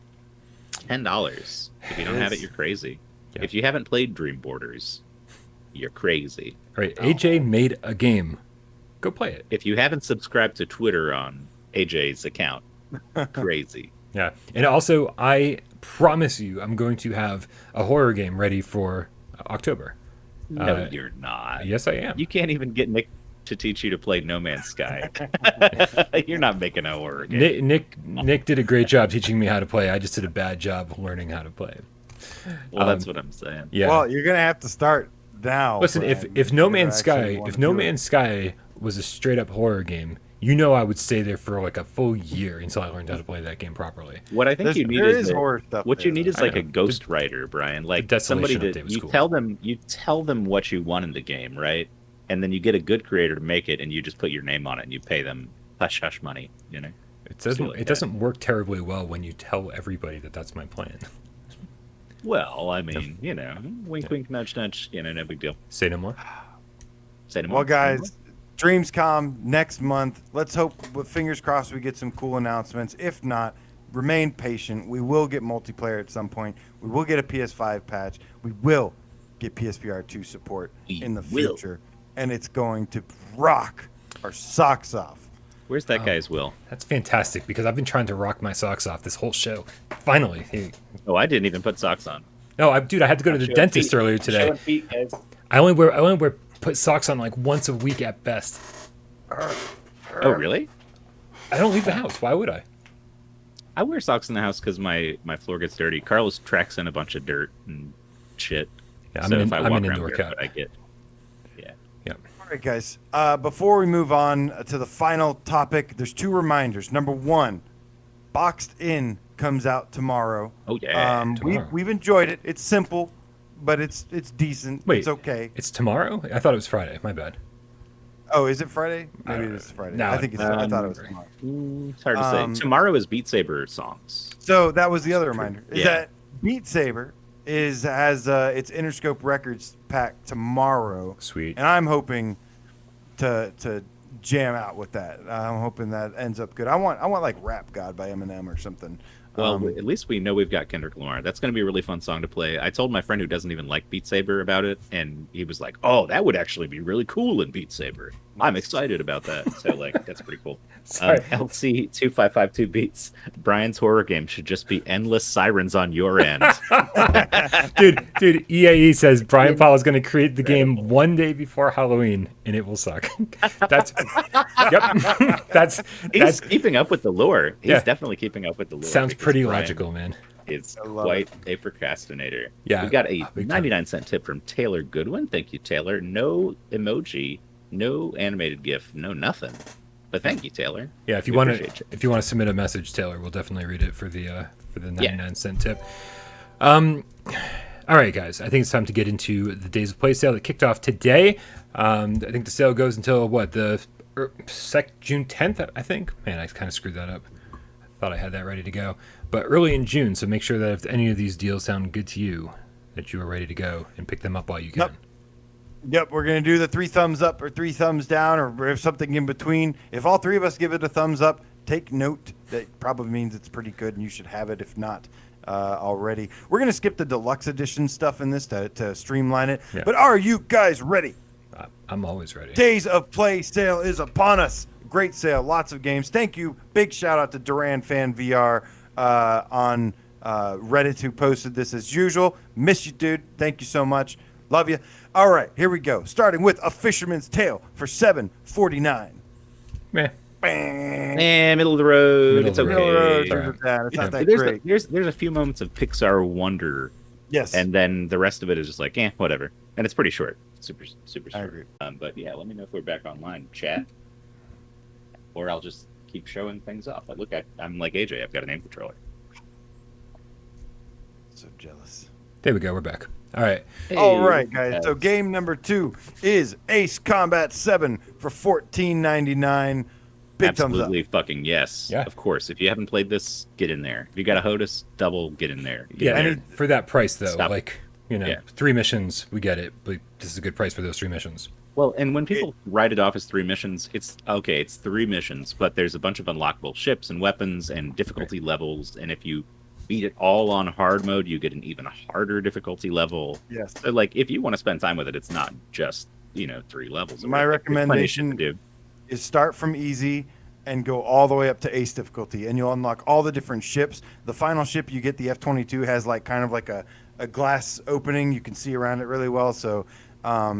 $10. If you don't have it, you're crazy. Yeah. If you haven't played Dream Borders, you're crazy. All right. AJ made a game. Go play it. If you haven't subscribed to Twitter on AJ's account, crazy. Yeah. And also, I promise you, I'm going to have a horror game ready for October. No, you're not. Yes, I am. You can't even get Nick to teach you to play No Man's Sky. You're not making a horror game. Nick did a great job teaching me how to play. I just did a bad job learning how to play. Well, that's what I'm saying. Yeah. Well, you're gonna have to start now. Listen, Brian, if No you Man's actually Sky, wanna if No do it. Man's Sky was a straight up horror game, you know I would stay there for like a full year until I learned how to play that game properly. What I think you need there is horror stuff. what you there, need is I like know. a ghostwriter, Brian. Like Desolation somebody update that was you cool. tell them what you want in the game, right? And then you get a good creator to make it, and you just put your name on it, and you pay them hush hush money. You know. It doesn't. like It that. doesn't work terribly well when you tell everybody that that's my plan. Well, I mean, you know, wink, wink, nudge, nudge. You know, no big deal. Say no more. Say no Well, more. guys, Dreamscon next month. Let's hope, with fingers crossed, we get some cool announcements. If not, remain patient. We will get multiplayer at some point. We will get a PS5 patch. We will get PSVR 2 support We in the will. future, and it's going to rock our socks off. Where's that guy's Will? That's fantastic because I've been trying to rock my socks off this whole show. Finally. Oh, I didn't even put socks on. No, dude, I had to go to the Showing dentist feet. earlier today. Showing feet, guys. I only wear put socks on like once a week at best. Oh, really? I don't leave the house. Why would I? I wear socks in the house because my floor gets dirty. Carlos tracks in a bunch of dirt and shit. Yeah, I'm so an if I I'm walk an around indoor barefoot, cat. I get. Yeah. Yeah. All right, guys. Before we move on to the final topic, there's two reminders. Number one, Boxed In comes out tomorrow. Oh yeah. Tomorrow. We've enjoyed it. It's simple, but it's decent. Wait, it's okay. It's tomorrow? I thought it was Friday. My bad. Oh, is it Friday? I Maybe don't it is Friday. No, I think it's. I thought it was tomorrow. It's hard to say. Tomorrow is Beat Saber songs. So that was the other reminder. Is Yeah. that Beat Saber has its Interscope Records pack tomorrow, Sweet. and I'm hoping to jam out with that. I'm hoping that ends up good. I want like Rap God by Eminem or something. Well, at least we know we've got Kendrick Lamar. That's going to be a really fun song to play. I told my friend who doesn't even like Beat Saber about it, and he was like, "Oh, that would actually be really cool in Beat Saber." I'm excited about that. So like that's pretty cool. Sorry. LC2552 beats Brian's horror game should just be endless sirens on your end. dude, EAE says Brian Paul is going to create the game one day before Halloween, and it will suck. That's yep. He's keeping up with the lore. He's Yeah. definitely keeping up with the lore. Sounds because pretty Brian logical, man. is I love quite a procrastinator. Yeah, We got a big time. 99-cent tip from Taylor Goodwin. Thank you, Taylor. No emoji, no animated GIF, no nothing. But thank you, Taylor. Yeah, if you We want appreciate to, you. submit a message, Taylor, we'll definitely read it for the 99-cent tip. All right, guys, I think it's time to get into the Days of Play sale that kicked off today. I think the sale goes until what, the June 10th, I think. Man, I kind of screwed that up. I thought I had that ready to go, but early in June. So make sure that if any of these deals sound good to you, that you are ready to go and pick them up while you can. Yep, we're going to do the 3 thumbs up or 3 thumbs down or if something in between. If all 3 of us give it a thumbs up, take note. That probably means it's pretty good and you should have it if not already. We're going to skip the deluxe edition stuff in this to streamline it. Yeah. But are you guys ready? I'm always ready. Days of Play sale is upon us. Great sale, lots of games. Thank you. Big shout out to Duran Fan VR on Reddit who posted this as usual. Miss you, dude. Thank you so much. Love you. All right, here we go. Starting with A Fisherman's Tale for $7.49. Meh. Middle of the road. Middle It's of the okay. road. It's not that There's great. there's a few moments of Pixar wonder, Yes. and then the rest of it is just like, whatever. And it's pretty short, super short. I agree. But yeah, let me know if we're back online, chat, or I'll just keep showing things off. But look, I'm like AJ. I've got an aim controller. So jealous. There we go. We're back. All right. All right, guys. So game number 2 is Ace Combat 7 for $14.99. Big thumbs up. Absolutely fucking yes. Yeah. Of course. If you haven't played this, get in there. If you got a HOTUS, double get in there. Get Yeah, in there. and for that price though, Stop. like, you know, Yeah. 3 missions, we get it, but this is a good price for those 3 missions. Well, and when people write it off as 3 missions, it's okay, it's 3 missions, but there's a bunch of unlockable ships and weapons and difficulty levels, and if you beat it all on hard mode, you get an even harder difficulty level. Yes. So, like, if you want to spend time with it, it's not just, 3 levels. My There's plenty of shit recommendation to do. is start from easy and go all the way up to Ace difficulty, and you'll unlock all the different ships. The final ship you get, the F-22, has like kind of like a glass opening. You can see around it really well, so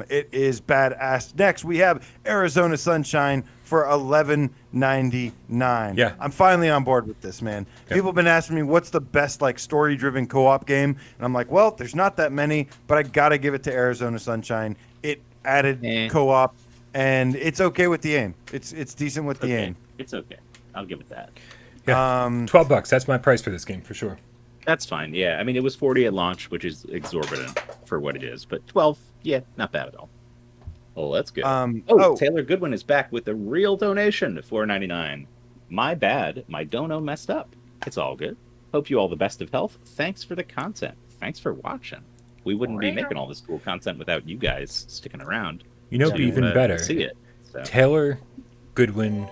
it is badass. Next, we have Arizona Sunshine for $11.99. Yeah. I'm finally on board with this, man. Yeah. People have been asking me what's the best like story-driven co-op game, and I'm like, well, there's not that many, but I gotta give it to Arizona Sunshine. It added co-op, and it's okay with the aim. It's decent with the aim. It's okay. I'll give it that. Yeah. $12. That's my price for this game for sure. That's fine. Yeah, I mean, it was 40 at launch, which is exorbitant for what it is, but 12, yeah, not bad at all. Oh, that's good. Taylor Goodwin is back with a real donation, $4.99. My bad. My dono messed up. It's all good. Hope you all the best of health. Thanks for the content. Thanks for watching. We wouldn't be making all this cool content without you guys sticking around. You know, it'd be even better. See it. So. Taylor Goodwin,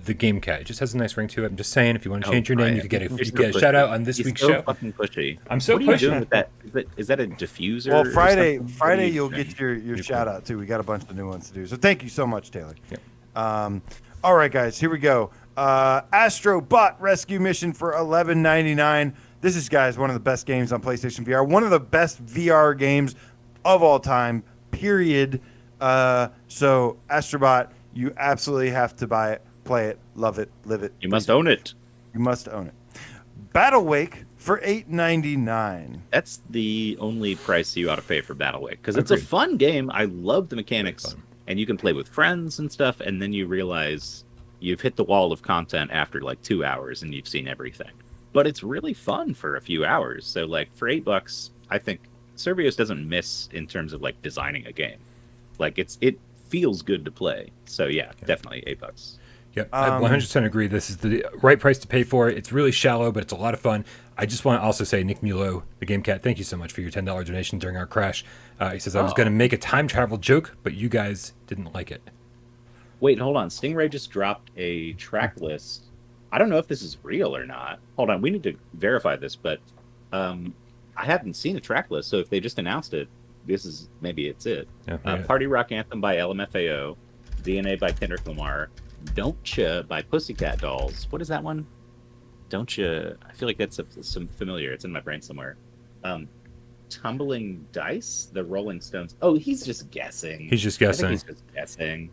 the Game Cat. It just has a nice ring to it. I'm just saying, if you want to change your name, you could get a shout out on this week's show. Fucking pushy. I'm so what are you pushing. doing with that? Is that a diffuser? Well, or Friday something? What are you you'll doing? get your shout out too. We got a bunch of new ones to do. So thank you so much, Taylor. Yep. All right, guys, here we go. Astro Bot Rescue Mission for $11.99. This is, guys, one of the best games on PlayStation VR. One of the best VR games of all time, period. So Astrobot, you absolutely have to buy it, play it, love it, live it. You must own it. You must own it. Battle Wake for $8.99. That's the only price you ought to pay for Battle Wake, because it's a fun game. I love the mechanics, and you can play with friends and stuff, and then you realize you've hit the wall of content after like 2 hours and you've seen everything. But it's really fun for a few hours. So like for $8, I think Servios doesn't miss in terms of like designing a game. Like it feels good to play. So yeah, definitely $8. Yep, I 100% agree. This is the right price to pay for it. It's really shallow, but it's a lot of fun. I just want to also say, Nick Mulo, the Game Cat, thank you so much for your $10 donation during our crash. He says, I was going to make a time travel joke, but you guys didn't like it. Wait, hold on. Stingray just dropped a track list. I don't know if this is real or not. Hold on, we need to verify this, but I haven't seen a track list, so if they just announced it, maybe it's it. Yeah, Party Rock Anthem by LMFAO, DNA by Kendrick Lamar. Don't Ya by Pussycat Dolls. What is that one? Don't Ya? I feel like that's some familiar. It's in my brain somewhere. Tumbling Dice, the Rolling Stones. Oh, he's just guessing. He's just I guessing. think he's just guessing.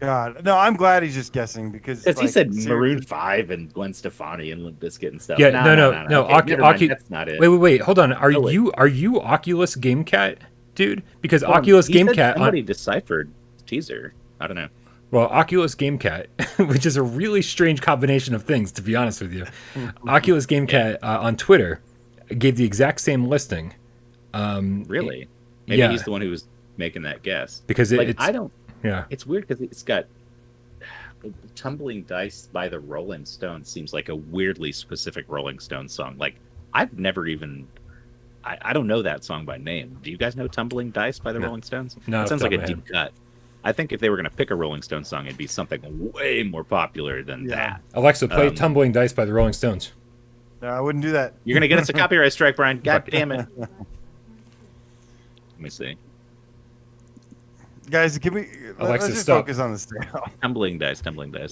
God, no, I'm glad he's just guessing because Because he said seriously- Maroon 5 and Gwen Stefani and Limp Bizkit and stuff. Yeah, No. Ocu- Okay, never mind, Ocu- that's not it. Wait. Hold on. Are Oh, wait. you Oculus Game Cat, dude? Because Hold on, Oculus he Game said Cat. Somebody deciphered teaser. I don't know. Well, Oculus Game Cat, which is a really strange combination of things, to be honest with you. Oculus Game Cat on Twitter gave the exact same listing. Really? Maybe yeah. he's the one who was making that guess. Because Like, it's I don't. yeah. It's weird because it's got Tumbling Dice by the Rolling Stones seems like a weirdly specific Rolling Stones song. Like I've never even. I don't know that song by name. Do you guys know Tumbling Dice by the Rolling Stones? No, It sounds off like the a top of my deep cut. I think if they were going to pick a Rolling Stones song, it'd be something way more popular than that. Alexa, play Tumbling Dice by the Rolling Stones. No, I wouldn't do that. You're going to get us a copyright strike, Brian. God damn it. Let me see. Guys, can we let's Alexa, just stop. focus on this now. Tumbling Dice.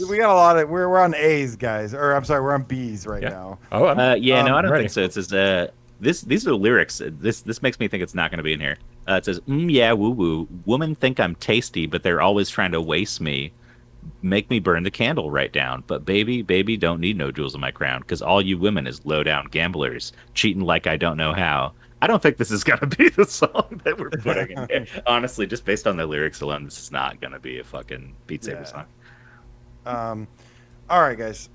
We got a lot of we're on A's, guys. Or I'm sorry, we're on B's right Yeah. now. Oh, I'm No, I don't ready. think so. It says these are lyrics. This makes me think it's not going to be in here. It says, yeah, woo woo. Women think I'm tasty, but they're always trying to waste me. Make me burn the candle right down. But baby, don't need no jewels in my crown, because all you women is low down gamblers, cheating like I don't know how. I don't think this is going to be the song that we're putting in here. Honestly, just based on the lyrics alone, this is not going to be a fucking Beat Saber song. All right, guys.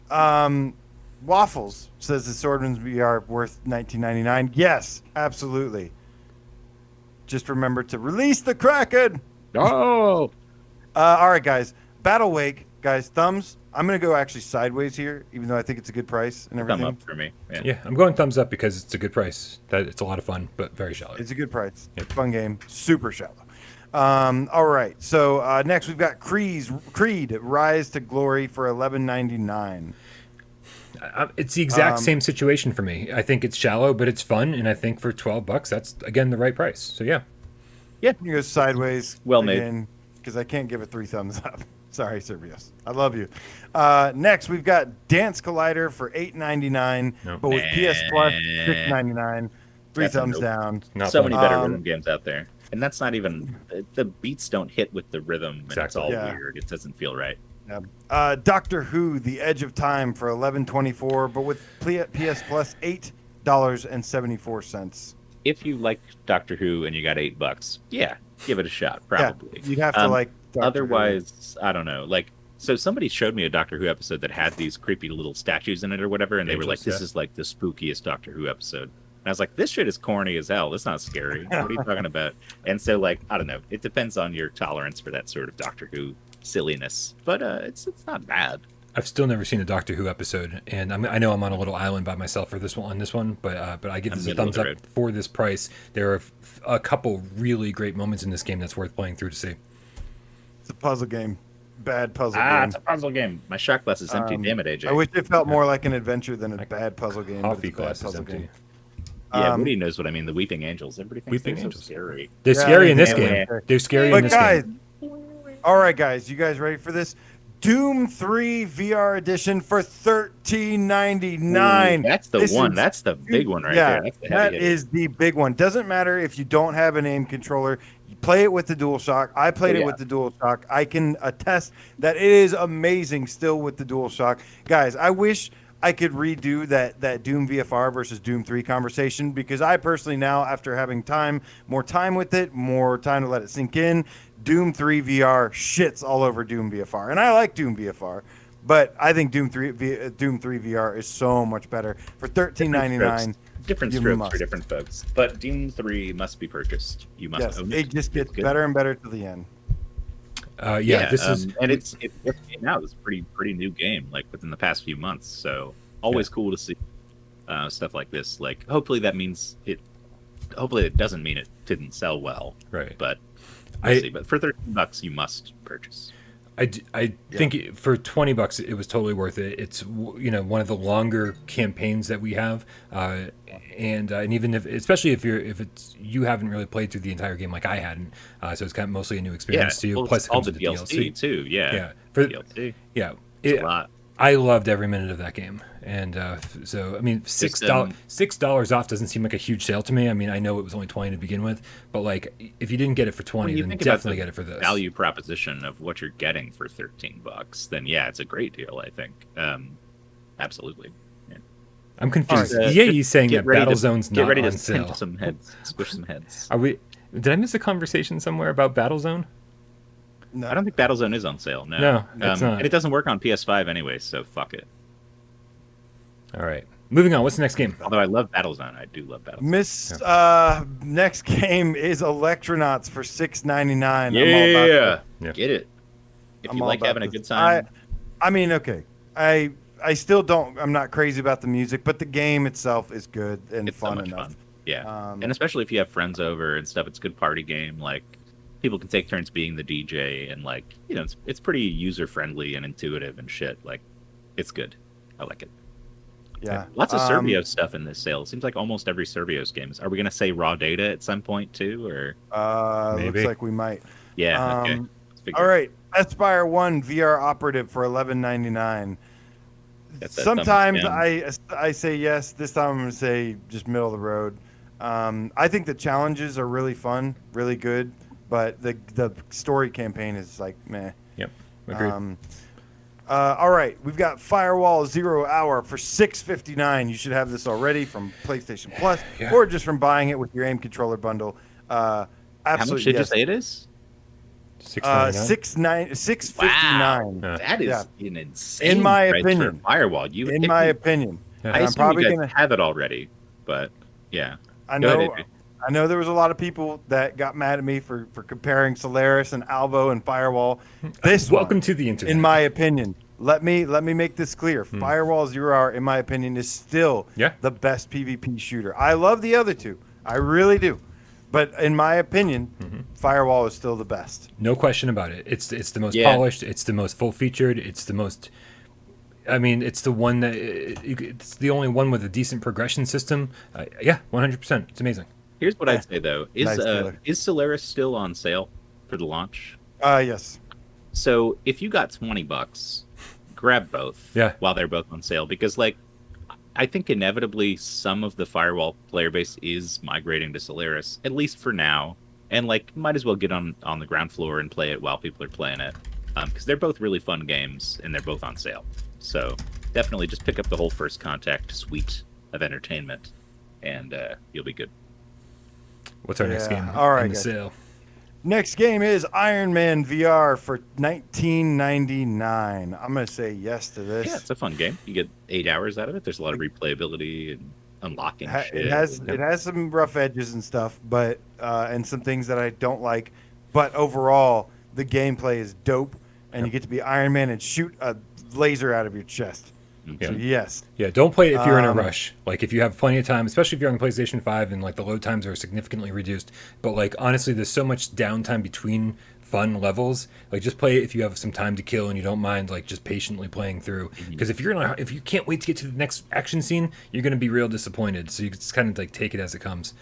Waffles says the Swordsman's VR worth $19.99. Yes, absolutely. Just remember to release the Kraken. Oh! All right, guys. Battle Wake, guys. Thumbs. I'm gonna go actually sideways here, even though I think it's a good price and everything. Thumb up for me. Yeah. Yeah, I'm going thumbs up because it's a good price. That it's a lot of fun, but very shallow. It's a good price. Fun game. Super shallow. All right. So next we've got Creed Rise to Glory for $11.99. It's the exact same situation for me. I think it's shallow, but it's fun, and I think for $12, that's again the right price. So yeah. You go sideways. Well made. Because I can't give it 3 thumbs up. Sorry, Servius. I love you. Next, we've got Dance Collider for $8.99, Nope. but with PS Plus, $6.99. 3 That's a thumbs nope. down. Not So fun. many better rhythm games out there. And that's not even... The beats don't hit with the rhythm, and it's Exactly. all Yeah. weird. It doesn't feel right. Doctor Who, The Edge of Time for $11.24, but with PS Plus, $8.74. If you like Doctor Who and you got $8, yeah, give it a shot, probably. Yeah, you'd have to like Doctor Otherwise, I don't know. Like, so somebody showed me a Doctor Who episode that had these creepy little statues in it or whatever, and they were like, Angels, this yeah. is like the spookiest Doctor Who episode. And I was like, this shit is corny as hell. It's not scary. What are you talking about? And so, like, I don't know. It depends on your tolerance for that sort of Doctor Who silliness. But it's not bad. I've still never seen a Doctor Who episode, and I know I'm on a little island by myself for this one. But I give this a middle of thumbs the up road. for this price. There are a couple really great moments in this game that's worth playing through to see. It's a puzzle game. Bad puzzle game. It's a puzzle game. My shot glass is empty. Damn it, AJ. I wish it felt more like an adventure than a bad puzzle game. but Coffee it's a bad glass is puzzle empty. game. Yeah, Woody knows what I mean. The Weeping Angels. Everybody thinks Weeping they're Angels. so scary. They're Yeah, scary in this yeah. game. They're scary in But this guys, game. all right, guys, you guys ready for this? Doom 3 VR edition for $13.99. That's the This one. is- That's the big one right yeah, there. That's the heavy that hitter. is the big one. Doesn't matter if you don't have an aim controller. You play it with the DualShock. I played it with the DualShock. I can attest that it is amazing still with the DualShock. Guys, I wish I could redo that Doom VFR versus Doom 3 conversation, because I personally now, after having more time with it, more time to let it sink in, Doom 3 VR shits all over Doom VFR. And I like Doom VFR, but I think Doom 3 VR is so much better. For $13.99. Different you strokes must. for different folks. But Doom 3 must be purchased. You must Yes, own it just gets It's good. better and better to the end. This is and it just came out. It's a pretty new game, like within the past few months. So always cool to see stuff like this. Like hopefully that means it. Hopefully it doesn't mean it didn't sell well. right. But we'll see. But for $13, you must purchase. I think for $20 it was totally worth it. It's one of the longer campaigns that we have, and even if, especially if you haven't really played through the entire game like I hadn't, so it's kind of mostly a new experience to you. Well, Plus, it all comes the with the DLC too. Yeah, for DLC. Yeah, It's a lot. I loved every minute of that game, and so I mean, $6 off doesn't seem like a huge sale to me. I mean, I know it was only 20 to begin with, but like if you didn't get it for 20, then definitely get it for this value proposition of what you're getting for $13. Then yeah, it's a great deal. I think, absolutely. Yeah. I'm confused. Right, EA is saying that ready Battlezone's not ready on to sale. Some heads, squish some heads. Are we? Did I miss a conversation somewhere about Battlezone? No. I don't think Battlezone is on sale. No, it's not. And it doesn't work on PS5 anyway, so fuck it. All right, moving on. What's the next game? Although I love Battlezone, I do love Battlezone. Next game is Electronauts for $6.99. Yeah, get it. If you like having a good time. time. I mean, okay. I still don't. I'm not crazy about the music, but the game itself is good and It's fun so much enough. fun. Yeah, and especially if you have friends over and stuff, it's a good party game. Like people can take turns being the DJ, and like it's pretty user friendly and intuitive and shit. Like it's good. I like it. Yeah, lots of Servios stuff in this sale. It seems like almost every Servios game is. Are we gonna say raw data at some point too, or maybe? Looks like we might. Yeah. Okay. All right, Aspire 1 VR Operative for $11.99. Sometimes I say yes. This time I'm gonna say just middle of the road. I think the challenges are really fun, really good, but the story campaign is like meh. Yep, agreed. All right, we've got Firewall 0 Hour for $6.59. You should have this already from PlayStation Plus, or just from buying it with your AIM controller bundle. How much did you say it is? $6.59. Wow, that is an insane. In my price opinion, for Firewall. In my opinion, I assume probably you guys have it already, but yeah. I know there was a lot of people that got mad at me for comparing Solaris and Alvo and Firewall. Welcome to the internet. In my opinion, let me make this clear. Firewall 0 Hour, in my opinion, is still the best PvP shooter. I love the other two, I really do, but in my opinion, Firewall is still the best. No question about it. It's the most polished. It's the most full featured. It's the most. I mean, it's the one that it's the only one with a decent progression system. 100%. It's amazing. Here's what I'd say though: Nice, is Solaris still on sale for the launch? Yes. So if you got $20, grab both. Yeah. While they're both on sale, because like I think inevitably some of the Firewall player base is migrating to Solaris, at least for now, and like might as well get on the ground floor and play it while people are playing it, because they're both really fun games and they're both on sale. So definitely just pick up the whole First Contact suite of entertainment, and you'll be good. What's our next game? All right, in the sale? Next game is Iron Man VR for $19.99. I'm gonna say yes to this. Yeah, it's a fun game. You get 8 hours out of it. There's a lot of replayability and unlocking shit. It has some rough edges and stuff, but and some things that I don't like. But overall, the gameplay is dope, and you get to be Iron Man and shoot a laser out of your chest. Yeah. So yes. Yeah, don't play it if you're in a rush. Like if you have plenty of time, especially if you're on the PlayStation 5 and like the load times are significantly reduced. But like honestly, there's so much downtime between fun levels. Like just play it if you have some time to kill and you don't mind like just patiently playing through. Because if you can't wait to get to the next action scene, you're gonna be real disappointed. So you just kind of like take it as it comes.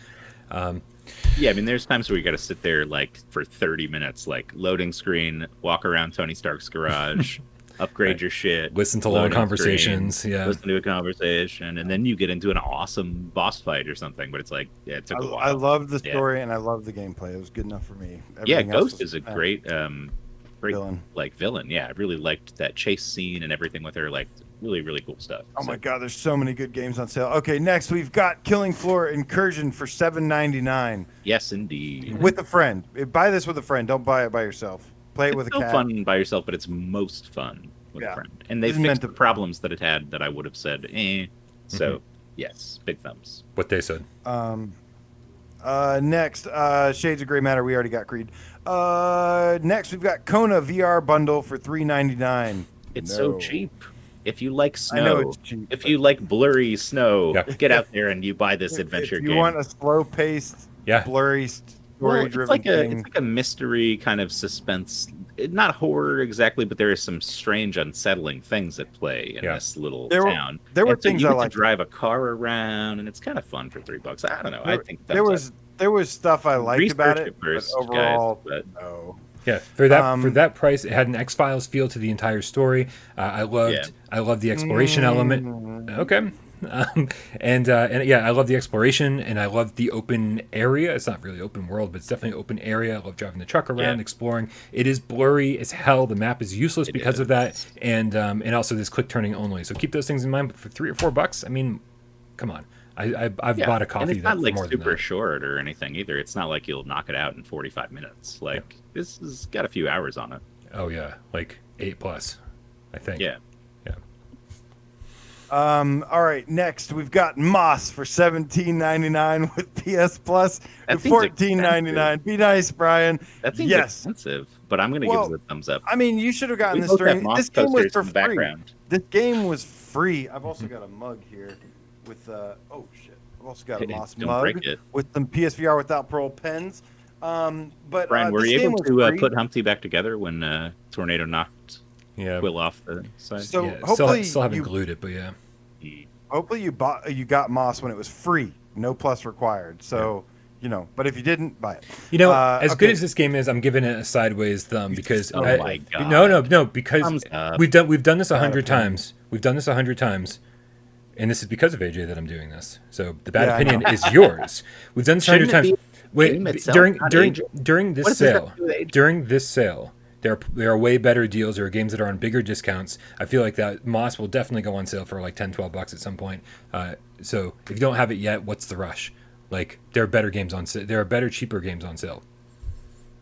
Yeah, I mean, there's times where you got to sit there like for 30 minutes, like loading screen, walk around Tony Stark's garage. Upgrade your shit. Listen to long conversations. Listen to a conversation, and then you get into an awesome boss fight or something. But it's like, it took a while. I love the story and I love the gameplay. It was good enough for me. Ghost is a great villain. Villain. Yeah, I really liked that chase scene and everything with her. Like, really, really cool stuff. Oh my god, there's so many good games on sale. Okay, next we've got Killing Floor Incursion for $7.99. Yes, indeed. With a friend. Buy this with a friend. Don't buy it by yourself. Play it with a cat. It's fun by yourself, but it's most fun with a friend. And they fixed the problems that it had that I would have said, So, yes, big thumbs. What they said. Next, Shades of Grey Matter. We already got Creed. Next, we've got Kona VR bundle for $3.99. It's so cheap. If you like snow, I know it's cheap, if you like blurry snow, get out there and you buy this adventure game. You want a slow-paced, blurry, story-driven it's like a mystery kind of suspense not horror exactly, but there is some strange, unsettling things at play in this little town. There were and so things you I get to liked. drive a car around, and it's kind of fun for $3. I don't know. I think there was stuff I liked about Research it, first, but overall, guys, no. Yeah, for that price, it had an X-Files feel to the entire story. I loved the exploration element. Okay. And yeah, I love the exploration, and I love the open area. It's not really open world, but it's definitely open area. I love driving the truck around, exploring. It is blurry as hell. The map is useless because of that, and also this click turning only. So keep those things in mind. But for $3 or $4, I mean, come on. I've bought a coffee. And it's not like more super short or anything either. It's not like you'll knock it out in 45 minutes. Like this has got a few hours on it. Oh yeah, like 8+, I think. Yeah. All right, next we've got Moss for $17.99 with PS Plus and That seems $14.99. Be nice, Brian. That seems expensive, but I'm going to give it a thumbs up. I mean, you should have gotten We this both have during. Moss This game was posters for in the free. background. This game was free. I've also got a mug here with oh shit. I've also got a Moss Don't mug break it. with some PSVR without Parole pens. But Brian, were this you game able was to free. put Humpty back together when Tornado knocked Yeah. Quill off the side? So Yeah, hopefully still haven't you glued it, but yeah. hopefully you got Moss when it was free, no plus required. So but if you didn't, buy it. As good okay. as this game is, I'm giving it a sideways thumb because Oh my God. no, because Thumbs up. we've done this 100 times. We've done this 100 times, and this is because of AJ that I'm doing this. So the bad Yeah, I opinion know. is yours. We've done this 100 Shouldn't it times. be game itself, not During this What does this have sale, to do with AJ? during this sale, there are way better deals. There are games that are on bigger discounts. I feel like that Moss will definitely go on sale for like $10-12 at some point. So if you don't have it yet, what's the rush? Like there are better games on sale. There are better, cheaper games on sale.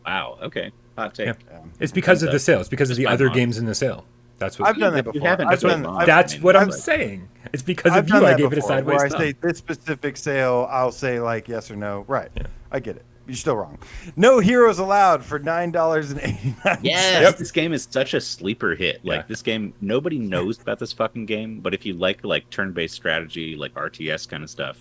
Wow. Okay. Hot take. Yeah. It's because of the sale. It's because of Just the buy other Moss. games in the sale. That's what. I've done that You before. haven't I've played done Moss. That's I mean, what I'm like- saying. It's because I've of you. done I that gave it a before, where sideways I thumb. say this specific sale, I'll say like yes or no. Right. I get it. You're still wrong. No heroes allowed for $9.89. Yes, Yep. this game is such a sleeper hit. Like Yeah. this game, nobody knows about this fucking game. But if you like turn-based strategy, like RTS kind of stuff,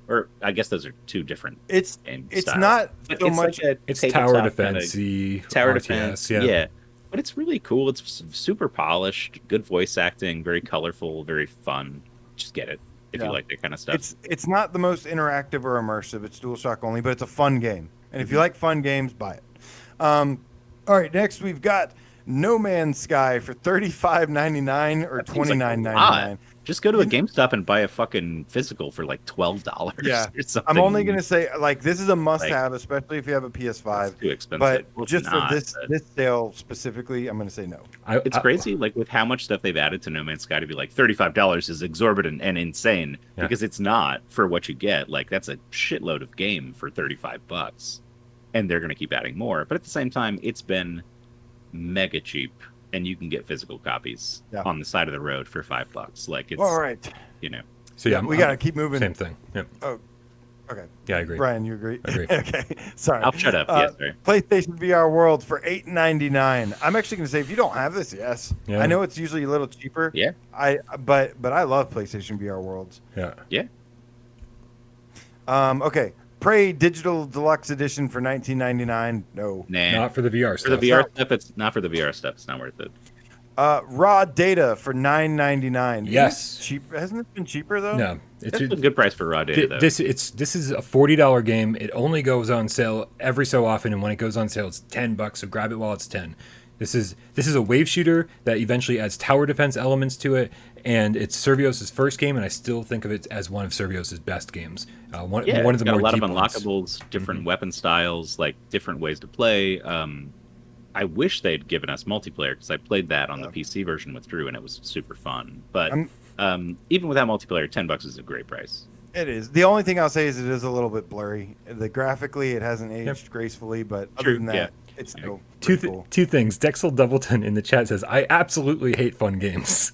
or I guess those are two different It's game it's styles. not But so it's much. like a It's tabletop tower kinda- defense, tower RTS, defense. yeah. But it's really cool. It's super polished, good voice acting, very colorful, very fun. Just get it if Yeah. you like that kind of stuff. It's not the most interactive or immersive. It's DualShock only, but it's a fun game. And if you like fun games, buy it. All right, next we've got No Man's Sky for $35.99 or That seems like a $29.99. lot. Just go to a GameStop and buy a fucking physical for like $12 Yeah. or something. I'm only gonna say like this is a must-have, especially if you have a PS5. It's too expensive. But Well, it's just not, for this but- this sale specifically, I'm gonna say no. It's crazy, like with how much stuff they've added to No Man's Sky to be like $35 is exorbitant and insane Yeah. because it's not for what you get. Like that's a shitload of game for $35, and they're gonna keep adding more. But at the same time, it's been mega cheap, and you can get physical copies on the side of the road for $5. Like it's All right. So yeah, we gotta keep moving. Same thing. Yeah. Oh, okay. Yeah, I agree. Brian, you agree? Agree. Okay. Sorry. I'll shut up. Yes, sorry. PlayStation VR World for $8.99. I'm actually gonna say if you don't have this, yes. Yeah. I know it's usually a little cheaper. Yeah. But I love PlayStation VR Worlds. Yeah. Yeah. Okay. Prey Digital Deluxe Edition for $19.99. No. Nah. Not for the VR for stuff. the VR stuff, it's not for the VR stuff. It's not worth it. Raw Data for $9.99. Yes. Cheap. Hasn't it been cheaper though? No, That's a good price for raw data, though. this is a $40 game. It only goes on sale every so often, and when it goes on sale, it's $10. So grab it while it's 10. This is a wave shooter that eventually adds tower defense elements to it, and it's Servios' first game, and I still think of it as one of Servios' best games. One of the it's got more a lot of deep ones. unlockables, different weapon styles, like different ways to play. I wish they'd given us multiplayer because I played that on the PC version with Drew, and it was super fun. But even without multiplayer, $10 is a great price. It is. The only thing I'll say is it is a little bit blurry. Graphically, it hasn't aged gracefully, but other True, than that, yeah. it's still Two pretty cool. things. Dexel Doubleton in the chat says, "I absolutely hate fun games."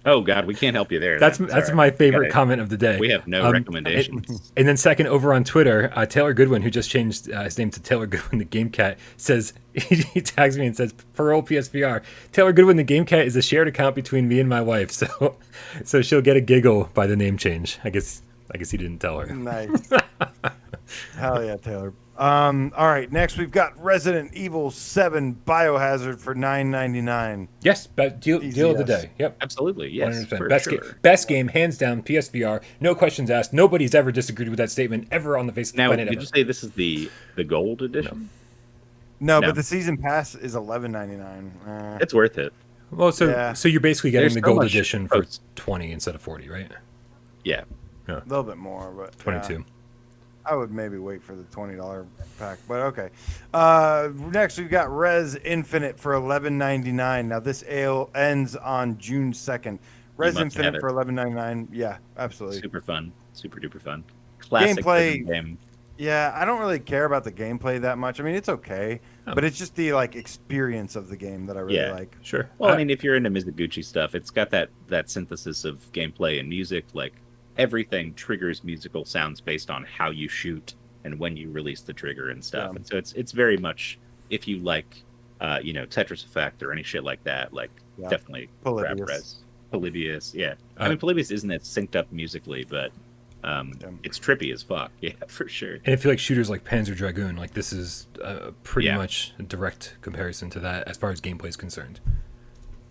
Oh God, we can't help you there. That's then. that's Sorry. my favorite Gotta- comment of the day. We have no recommendations. And then second, over on Twitter, Taylor Goodwin, who just changed his name to Taylor Goodwin, the Game Cat, says he tags me and says, "Parole PSVR." Taylor Goodwin, the Game Cat, is a shared account between me and my wife, so she'll get a giggle by the name change. I guess he didn't tell her. Nice. Hell yeah, Taylor. All right, next we've got Resident Evil 7 Biohazard for $9.99. Yes, deal of the yes. day. Yep. Absolutely, yes, 100%. for Best sure. game, best game, hands down. PSVR, no questions asked. Nobody's ever disagreed with that statement ever on the face of the Now, planet. did Ever. you say this is the gold edition? No, No. but the season pass is $11.99. It's worth it. Well, so Yeah. so you're basically getting There's the so gold much edition for post- 20 instead of 40, right? Yeah. A little bit more, but 22. yeah. I would maybe wait for the $20 pack, but okay. Next, we've got Res Infinite for $11.99. Now, this ale ends on June 2nd. Res must have Infinite it. for $11.99. Yeah, absolutely. Super fun. Super duper fun. Classic Gameplay- game. Yeah, I don't really care about the gameplay that much. I mean, it's okay, but it's just the experience of the game that I really Yeah. like. Sure. Well, I mean, if you're into Mizuguchi stuff, it's got that synthesis of gameplay and music. Like everything triggers musical sounds based on how you shoot and when you release the trigger and stuff. Yeah. And so it's very much, if you like, Tetris Effect or any shit like that, like Yeah. definitely grab Polybius. Res. Polybius, yeah. I mean, Polybius isn't as synced up musically, but it's trippy as fuck. Yeah, for sure. And if you like shooters like Panzer Dragoon, like this is pretty Yeah. much a direct comparison to that as far as gameplay is concerned.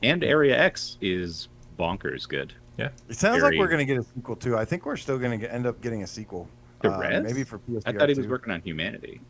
And Area X is bonkers good. Yeah. It sounds like Very- we're going to get a sequel, too. I think we're still going to end up getting a sequel. To Res? Maybe for PSVR I thought he was 2. working on Humanity.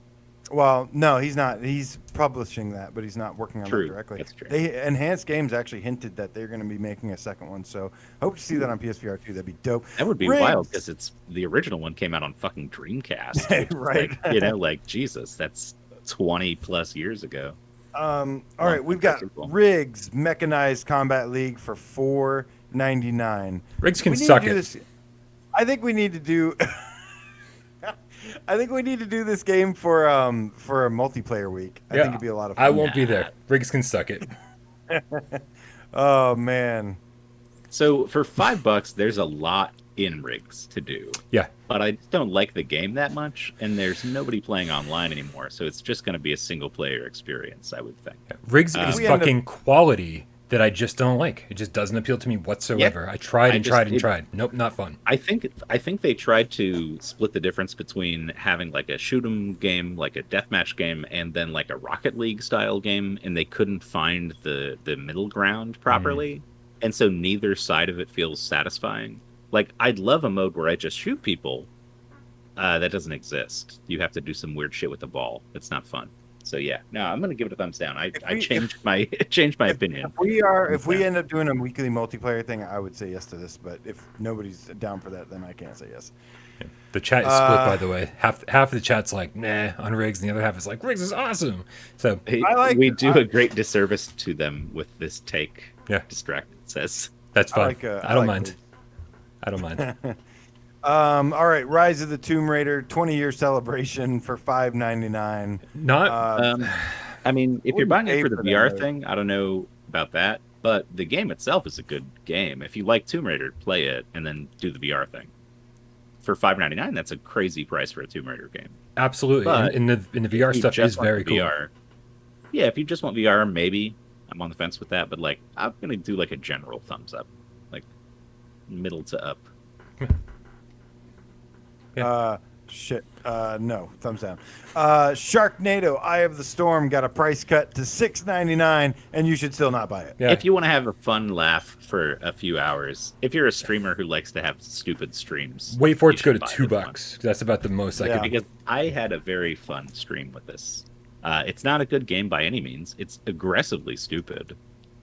Well, no, he's not. He's publishing that, but he's not working on True, that directly. that's true. Enhanced Games actually hinted that they're going to be making a second one, so hope to see that on PSVR 2. That'd be dope. That would be Riggs! wild because it's the original one came out on fucking Dreamcast. which is Right. Like Jesus, that's 20 plus years ago. All right, we've got sequel. Riggs Mechanized Combat League for $4.99. Riggs can We need suck to do it. this- I think we need to do. I think we need to do this game for a multiplayer week. I think it'd be a lot of fun. I won't be there. Riggs can suck it. Oh man. So for $5, there's a lot in Riggs to do. Yeah. But I just don't like the game that much, and there's nobody playing online anymore, so it's just going to be a single player experience, I would think. Riggs is We end up- fucking quality that I just don't like. It just doesn't appeal to me whatsoever. I tried and tried. Nope, not fun. I think they tried to split the difference between having like a shoot 'em game, like a deathmatch game, and then like a Rocket League style game, and they couldn't find the middle ground properly, and so neither side of it feels satisfying. Like I'd love a mode where I just shoot people. That doesn't exist. You have to do some weird shit with the ball. It's not fun. So yeah, no, I'm gonna give it a thumbs down. I changed my opinion. If we end up doing a weekly multiplayer thing, I would say yes to this. But if nobody's down for that, then I can't say yes. The chat is split, by the way. Half of the chat's like, nah, on Riggs, and the other half is like, Riggs is awesome. So We do a great disservice to them with this take. Yeah. Distracted says. that's fine. I I don't like mind. Riggs. I don't mind. All right, Rise of the Tomb Raider 20-year celebration for $5.99. Not I mean, if you're wouldn't buying it pay for the for VR that, though. thing, I don't know about that, but the game itself is a good game. If you like Tomb Raider, play it and then do the VR thing. For $5.99, that's a crazy price for a Tomb Raider game. absolutely. But And the VR If you stuff just is want very the cool. VR, yeah, if you just want VR, maybe I'm on the fence with that, but like I'm gonna do like a general thumbs up, like middle to up. No, thumbs down. Sharknado Eye of the Storm got a price cut to $6.99, and you should still not buy it. Yeah. If you want to have a fun laugh for a few hours, if you're a streamer who likes to have stupid streams, Wait for it you to go to should buy this one. $2. That's about the most I Yeah. could. Because I had a very fun stream with this. It's not a good game by any means. It's aggressively stupid,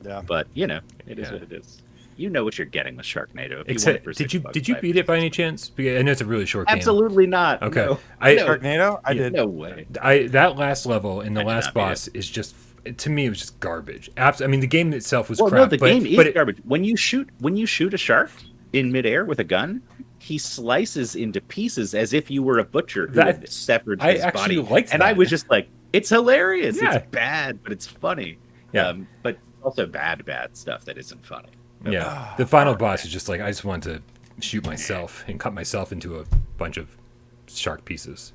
Yeah. but it is Yeah. what it is. You know what you're getting with Sharknado. If Except, you want it for did you $6, beat it by any chance? Because I know it's a really short game. Absolutely not. Okay. No. I- No. Sharknado? I did. No way. That last level and the I did last not beat boss is just, to me, it was just garbage. I mean, the game itself was Well, crap. no, the but, game is but it- garbage. When you shoot a shark in midair with a gun, he slices into pieces as if you were a butcher who That- had severed I his actually body. liked and I that. was just like, it's hilarious. Yeah. It's bad, but it's funny. Yeah. But also bad stuff that isn't funny. Yeah, the final boss is just like, I just want to shoot myself and cut myself into a bunch of shark pieces.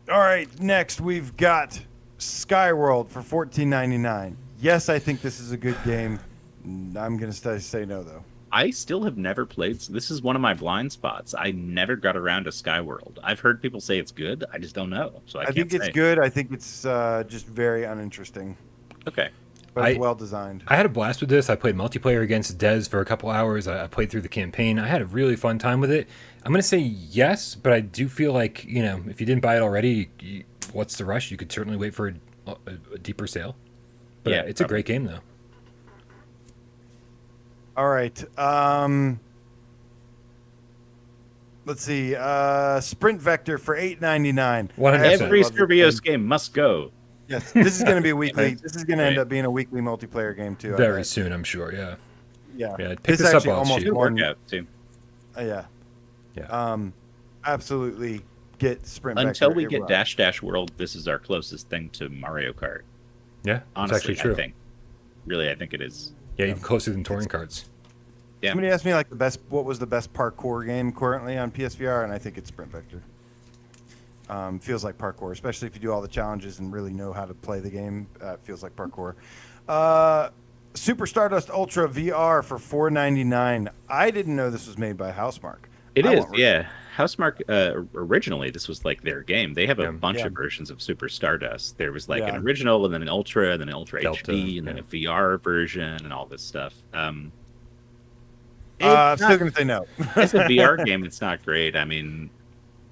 All right, next we've got Skyworld for $14.99. Yes, I think this is a good game. I'm going to say no, though. I still have never played. This is one of my blind spots. I never got around to Skyworld. I've heard people say it's good. I just don't know. So I think it's good. I think it's just very uninteresting. Okay. But it's well designed. I had a blast with this. I played multiplayer against Dez for a couple hours. I played through the campaign. I had a really fun time with it. I'm going to say yes, but I do feel like, if you didn't buy it already, what's the rush? You could certainly wait for a deeper sale. But yeah, it's probably a great game, though. All right. Let's see. Sprint Vector for $8.99. Every Survios game must go. Yes, this is going to be a weekly. This is going to end up being a weekly multiplayer game too. Very soon, I'm sure. Yeah. Yeah. Pick this up almost workout too. Yeah. Yeah. Absolutely. Get Sprint until Vector, we get Dash Dash World. This is our closest thing to Mario Kart. Yeah, honestly, it's actually true. I think it is. Yeah, even closer than touring carts. Yeah. Somebody asked me what was the best parkour game currently on PSVR, and I think it's Sprint Vector. Feels like parkour, especially if you do all the challenges and really know how to play the game. Feels like parkour. Super Stardust Ultra VR for $4.99. I didn't know this was made by Housemarque. It is, yeah. Housemarque, originally, this was like their game. They have a bunch of versions of Super Stardust. There was like an original, and then an Ultra, and then an Ultra Delta, HD, and then a VR version, and all this stuff. I'm still going to say no. It's a VR game. It's not great. I mean,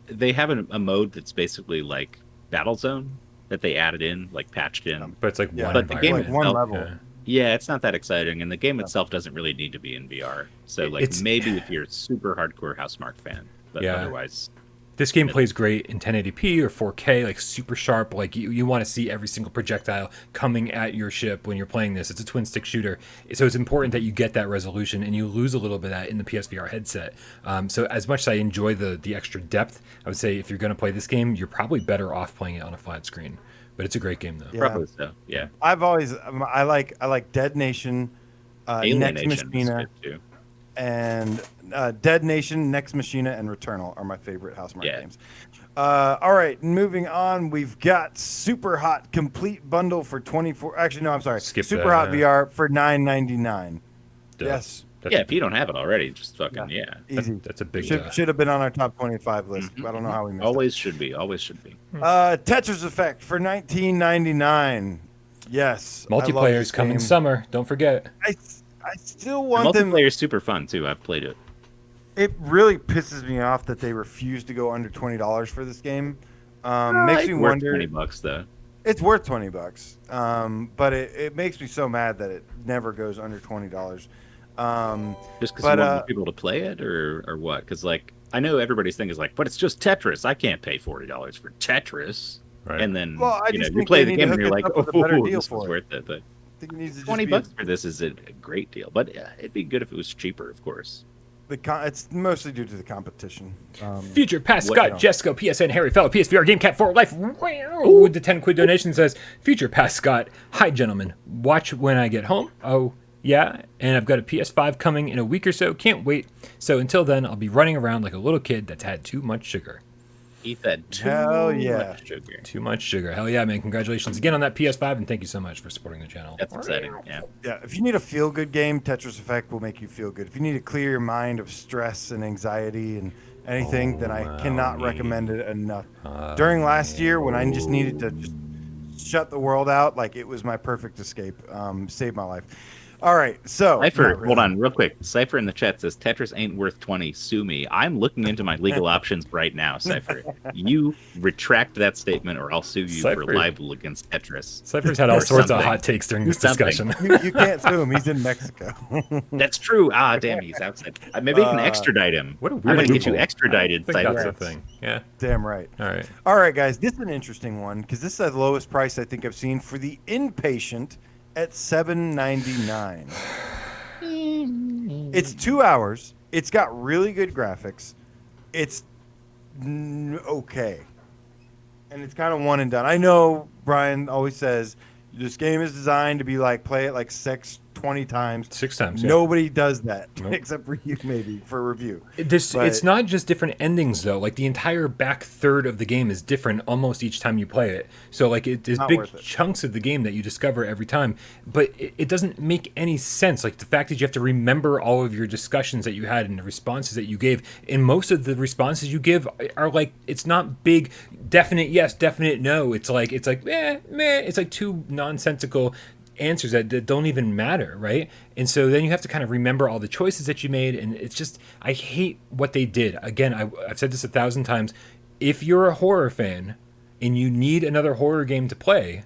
they have a mode that's basically like Battlezone that they added in, like patched in. But it's like one, but the game like one level. Yeah, it's not that exciting, and the game itself doesn't really need to be in VR. So, maybe if you're a super hardcore Housemarque fan, but otherwise, this game plays great in 1080p or 4K, like super sharp. Like you want to see every single projectile coming at your ship when you're playing this. It's a twin stick shooter, so it's important that you get that resolution, and you lose a little bit of that in the PSVR headset. So, as much as I enjoy the extra depth, I would say if you're going to play this game, you're probably better off playing it on a flat screen. But it's a great game, though. Yeah. Probably so. Yeah. I like Dead Nation, Next Machina, and Dead Nation, Next Machina, and Returnal are my favorite Housemarque games. All right, moving on. We've got Super Hot Complete Bundle for 24. Actually, no, I'm sorry. Super Hot VR for $9.99. Yes. If you don't have it already, just fucking easy. That's a big. Should have been on our top 25 list. I don't know how we missed Always should be. Always should be. Tetris Effect for $19.99. Yes. Multiplayer's coming summer. Don't forget. I still want them. Multiplayer's super fun too. I've played it. It really pisses me off that they refuse to go under $20 for this game. Makes me wonder. $20 though. It's worth $20. But it makes me so mad that it never goes under $20. Just because you want people to play it, or what? Because I know everybody's thing is but it's just Tetris. I can't pay $40 for Tetris. Right. And then you play the game and you're like, oh, this was worth it. But $20 for this is a great deal. But it'd be good if it was cheaper, of course. It's mostly due to the competition. Future Past Scott, Jesco, PSN, Harry Fellow, PSVR, Game Cat for Life. With the 10 quid donation says, Future Past Scott, hi gentlemen, watch when I get home. Oh. Yeah, and I've got a PS5 coming in a week or so. Can't wait. So until then, I'll be running around like a little kid that's had too much sugar. Eat that too much sugar. Too much sugar. Hell yeah, man. Congratulations again on that PS5, and thank you so much for supporting the channel. That's exciting, yeah. Yeah, if you need a feel-good game, Tetris Effect will make you feel good. If you need to clear your mind of stress and anxiety and anything, then I cannot recommend it enough. During last year, when I just needed to just shut the world out, it was my perfect escape. Saved my life. All right, so Cypher, hold on real quick. Cypher in the chat says Tetris ain't worth 20. Sue me. I'm looking into my legal options right now, Cypher. You retract that statement, or I'll sue you for libel against Tetris. Cypher's had all sorts of hot takes during this discussion. You can't sue him. He's in Mexico. That's true. Ah, damn, he's outside. Maybe you can extradite him. What a weird I'm gonna get you extradited. I think that's a thing. Yeah. Damn right. All right, guys. This is an interesting one because this is the lowest price I think I've seen for the Inpatient. At $7.99. It's 2 hours. It's got really good graphics. It's okay. And it's kind of one and done. I know Brian always says this game is designed to be play it like 6, 20 times. 6 times. Yeah. Nobody does that Nope. except for you, maybe for review. It's But- not just different endings though. Like the entire back third of the game is different almost each time you play it. So like there's Not big worth it. chunks of the game that you discover every time, but it doesn't make any sense. Like the fact that you have to remember all of your discussions that you had and the responses that you gave, and most of the responses you give are like, it's not big definite yes, definite no. It's like meh. It's like two nonsensical answers that don't even matter, right? And so then you have to kind of remember all the choices that you made, and it's just, I hate what they did. Again, I've said this 1,000 times. If you're a horror fan and you need another horror game to play,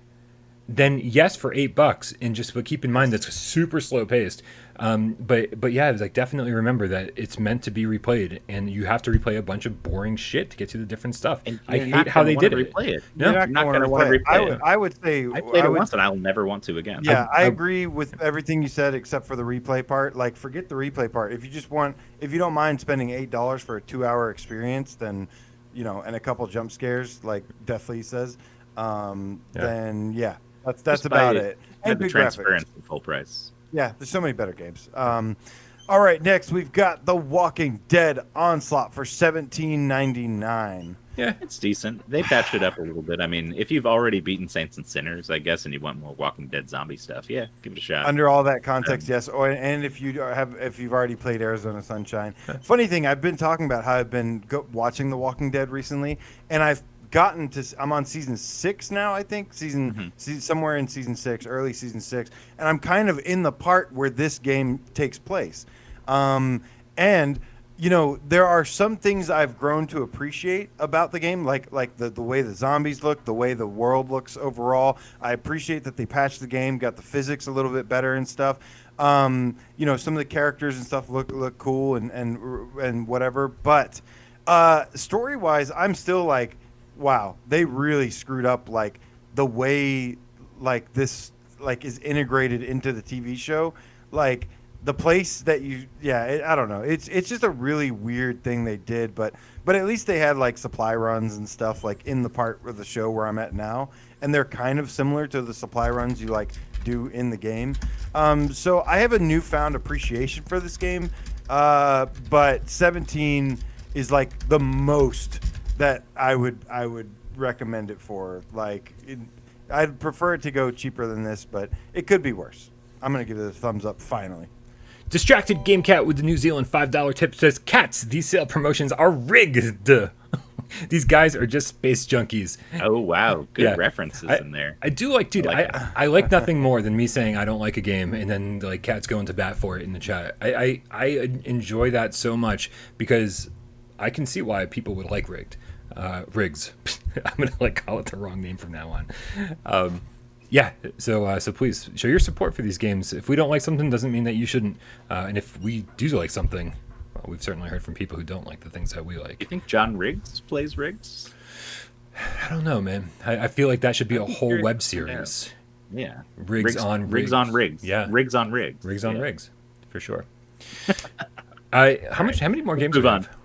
then yes, for $8, and but keep in mind that's super slow paced. But yeah, it's like definitely remember that it's meant to be replayed, and you have to replay a bunch of boring shit to get to the different stuff. And I you're hate not how gonna they wanna did it. replay it. No, You're You're not gonna gonna wanna replay it. replay it. I would say I played it would- once and I'll never want to again. Yeah, I agree with everything you said except for the replay part. Like, forget the replay part. If you don't mind spending $8 for a 2-hour experience, then, and a couple jump scares, like Death Lee says, then yeah, that's Just about buy it. Have And the big graphics. transparency full price. Yeah, there's so many better games. All right, next we've got The Walking Dead Onslaught for $17.99. yeah, It's decent. They patched it up a little bit. I mean, if you've already beaten Saints and Sinners, I guess, and you want more Walking Dead zombie stuff, yeah, give it a shot. Under all that context, yes. And if you've already played Arizona Sunshine. Funny thing, I've been talking about how I've been watching The Walking Dead recently, and I'm on season 6 now, I think. Somewhere in season 6, early season 6, and I'm kind of in the part where this game takes place. And there are some things I've grown to appreciate about the game, like the way the zombies look, the way the world looks overall. I appreciate that they patched the game, got the physics a little bit better and stuff. Some of the characters and stuff look cool and whatever. But story-wise, I'm still like, wow, they really screwed up like the way like this like is integrated into the TV show, like. The place that I don't know. It's just a really weird thing they did, but at least they had like supply runs and stuff like in the part of the show where I'm at now, and they're kind of similar to the supply runs you like do in the game. So I have a newfound appreciation for this game, but 17 is like the most that I would recommend it for. Like, I'd prefer it to go cheaper than this, but it could be worse. I'm gonna give it a thumbs up finally. Distracted Game Cat with the New Zealand $5 tip says, "Cats, these sale promotions are rigged. These guys are just space junkies." Oh, wow. Good Yeah. references in there. I do like, dude, I like I like nothing more than me saying I don't like a game and then like Cat's going to bat for it in the chat. I enjoy that so much because I can see why people would like rigs. I'm gonna like call it the wrong name from now on. Yeah, so please show your support for these games. If we don't like something, doesn't mean that you shouldn't. And if we do like something, well, we've certainly heard from people who don't like the things that we like. You think John Riggs plays Riggs? I don't know, man. I feel like that should be a whole curious web to series. Yeah. Rigs on Rigs. Rigs on Rigs. Yeah. Rigs on Rigs. Rigs on Yeah. rigs, for sure. How many more games Move do we on. have?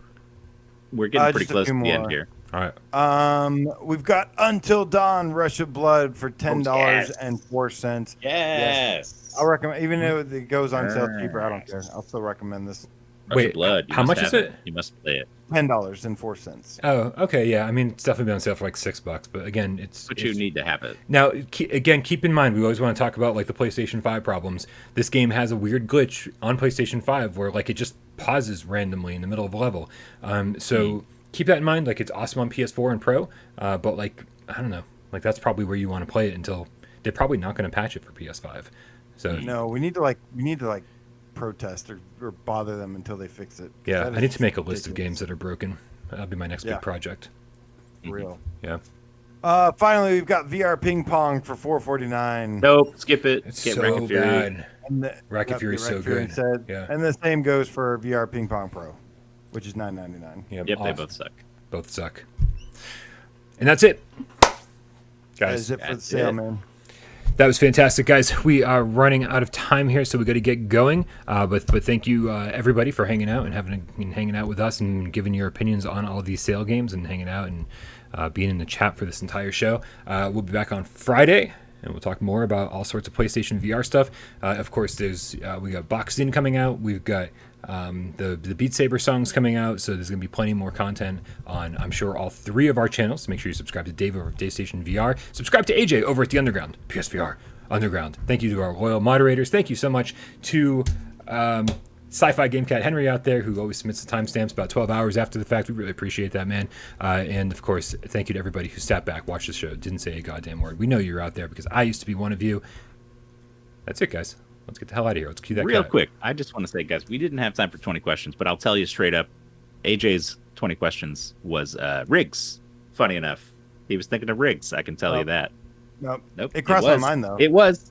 We're getting pretty Just a close few to the end more. here. All right. We've got Until Dawn: Rush of Blood for $10.04. Yes. I'll recommend, even though it goes on sale cheaper. I don't care. I'll still recommend this. Rush Wait, of Blood. You how must much is have it? You must play it. $10.04. Oh, okay, yeah. I mean, it's definitely been on sale for like $6, but again, But you need to have it. Now, keep in mind, we always want to talk about like the PlayStation 5 problems. This game has a weird glitch on PlayStation 5 where like it just pauses randomly in the middle of a level. So keep that in mind. Like it's awesome on PS4 and Pro, but like I don't know, like that's probably where you want to play it until they're probably not going to patch it for PS5. So No, we need to protest or bother them until they fix it. yeah, That I need is to make a list of ridiculous. games that are broken. That'll be my next Yeah. big project. For real. Yeah. Finally, we've got VR Ping Pong for $4.49. Nope. Skip it. It's Get so Racket Fury. bad. And Racket Fury's so Fury good. Said, Yeah. And the same goes for VR Ping Pong Pro, which is $9.99. Yep, Yep, they awesome. both suck. Both suck. And that's it. That Guys, is it for the that's sale, it. man. that was fantastic, guys. We are running out of time here, so we got to get going. But thank you, everybody, for hanging out and hanging out with us and giving your opinions on all these sale games and hanging out and being in the chat for this entire show. We'll be back on Friday and we'll talk more about all sorts of PlayStation VR stuff. Of course, we got Boxed In coming out. We've got the Beat Saber songs coming out, so there's going to be plenty more content on, I'm sure, all 3 of our channels. So make sure you subscribe to Dave over at PlayStation VR. Subscribe to AJ over at The Underground, PSVR Underground. Thank you to our loyal moderators. Thank you so much to Sci-Fi Game Cat Henry out there, who always submits the timestamps about 12 hours after the fact. We really appreciate that, man. And of course, thank you to everybody who sat back, watched the show, didn't say a goddamn word. We know you're out there because I used to be one of you. That's it, guys. Let's get the hell out of here. Let's cue that real cat. quick. I just want to say, guys, we didn't have time for 20 questions, but I'll tell you straight up, AJ's 20 questions was Riggs. Funny enough, he was thinking of Riggs. I can tell you that. Nope. Nope. It crossed my mind, though. It was.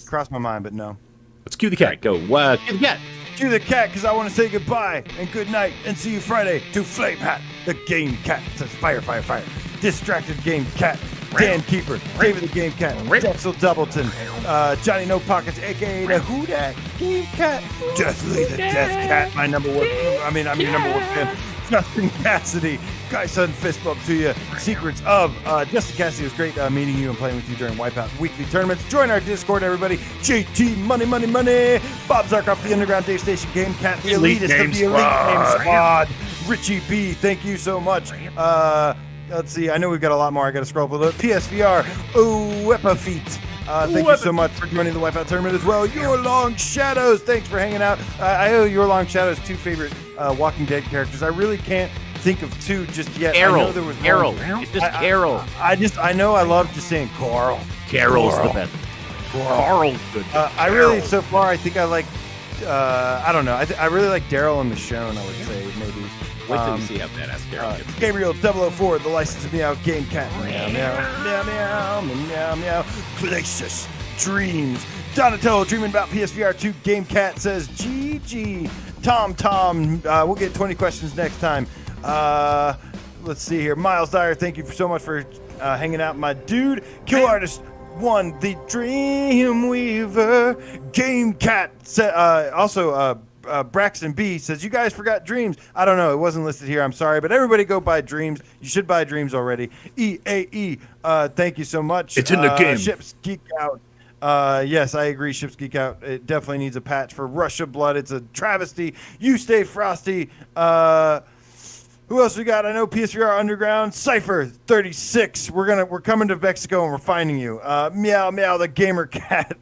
Crossed my mind, but no. Let's cue the cat. All right, go. Cue the cat. Cue the cat, because I want to say goodbye and good night and see you Friday to Flame Hat, the Game Cat. It says fire, fire, fire. Distracted Game Cat. Dan Keeper, David the Game Cat, Drexel Doubleton, Johnny No Pockets, aka the Who Dat Game Cat, Deathly the Death Cat, my number one. I'm your number one fan. Justin Cassidy, Guy Sudden fist bump to you. Secrets of Justin Cassidy, it was great meeting you and playing with you during Wipeout weekly tournaments. Join our Discord, everybody. JT Money, Bob Zarkoff, the Underground Dave Station Game Cat, the elitist of the Elite Game Squad. Richie B, thank you so much. Let's see. I know we've got a lot more. I got to scroll below. PSVR. Wepa Feet. Thank you so much for joining the Wipeout tournament as well. Your Long Shadows. Thanks for hanging out. I owe Your Long Shadows 2 favorite Walking Dead characters. I really can't think of 2 just yet. Carol. I know there was Carol. one. It's just Carol. I know I love just saying Carl. Carol's the best. Carl's good. I really, so far, I think I like, I don't know. I really like Daryl and Michonne, I would say, maybe. Wait till you see how badass Carol gets. Gabriel 004, the license meow game cat. Meow, meow, meow, meow, meow, meow. Glacius Dreams. Donatello dreaming about PSVR 2 game cat says GG. Tom, we'll get 20 questions next time. Let's see here. Miles Dyer, thank you so much for hanging out, my dude. Kill Artist 1, the Dreamweaver. Game cat. Braxton B says, you guys forgot Dreams. I don't know. It wasn't listed here. I'm sorry. But everybody go buy Dreams. You should buy Dreams already. EAE, thank you so much. It's in the game. Ships Geek Out. Yes, I agree. Ships Geek Out. It definitely needs a patch for Russia Blood. It's a travesty. You stay frosty. Who else we got? I know PSVR Underground. Cypher 36. We're coming to Mexico and we're finding you. Meow Meow the Gamer Cat.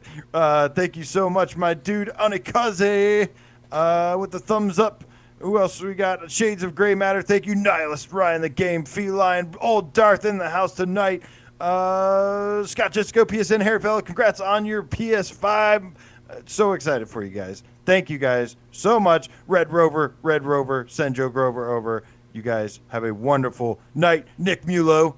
Thank you so much, my dude. Anikaze. With the thumbs up. Who else we got? Shades of Gray Matter. Thank you, Nihilist Ryan, the Game Feline. Old Darth in the house tonight. Scott Jessico, PSN Hairfella. Congrats on your PS5. So excited for you guys. Thank you guys so much. Red Rover, send Joe Grover over. You guys have a wonderful night. Nick Mulo,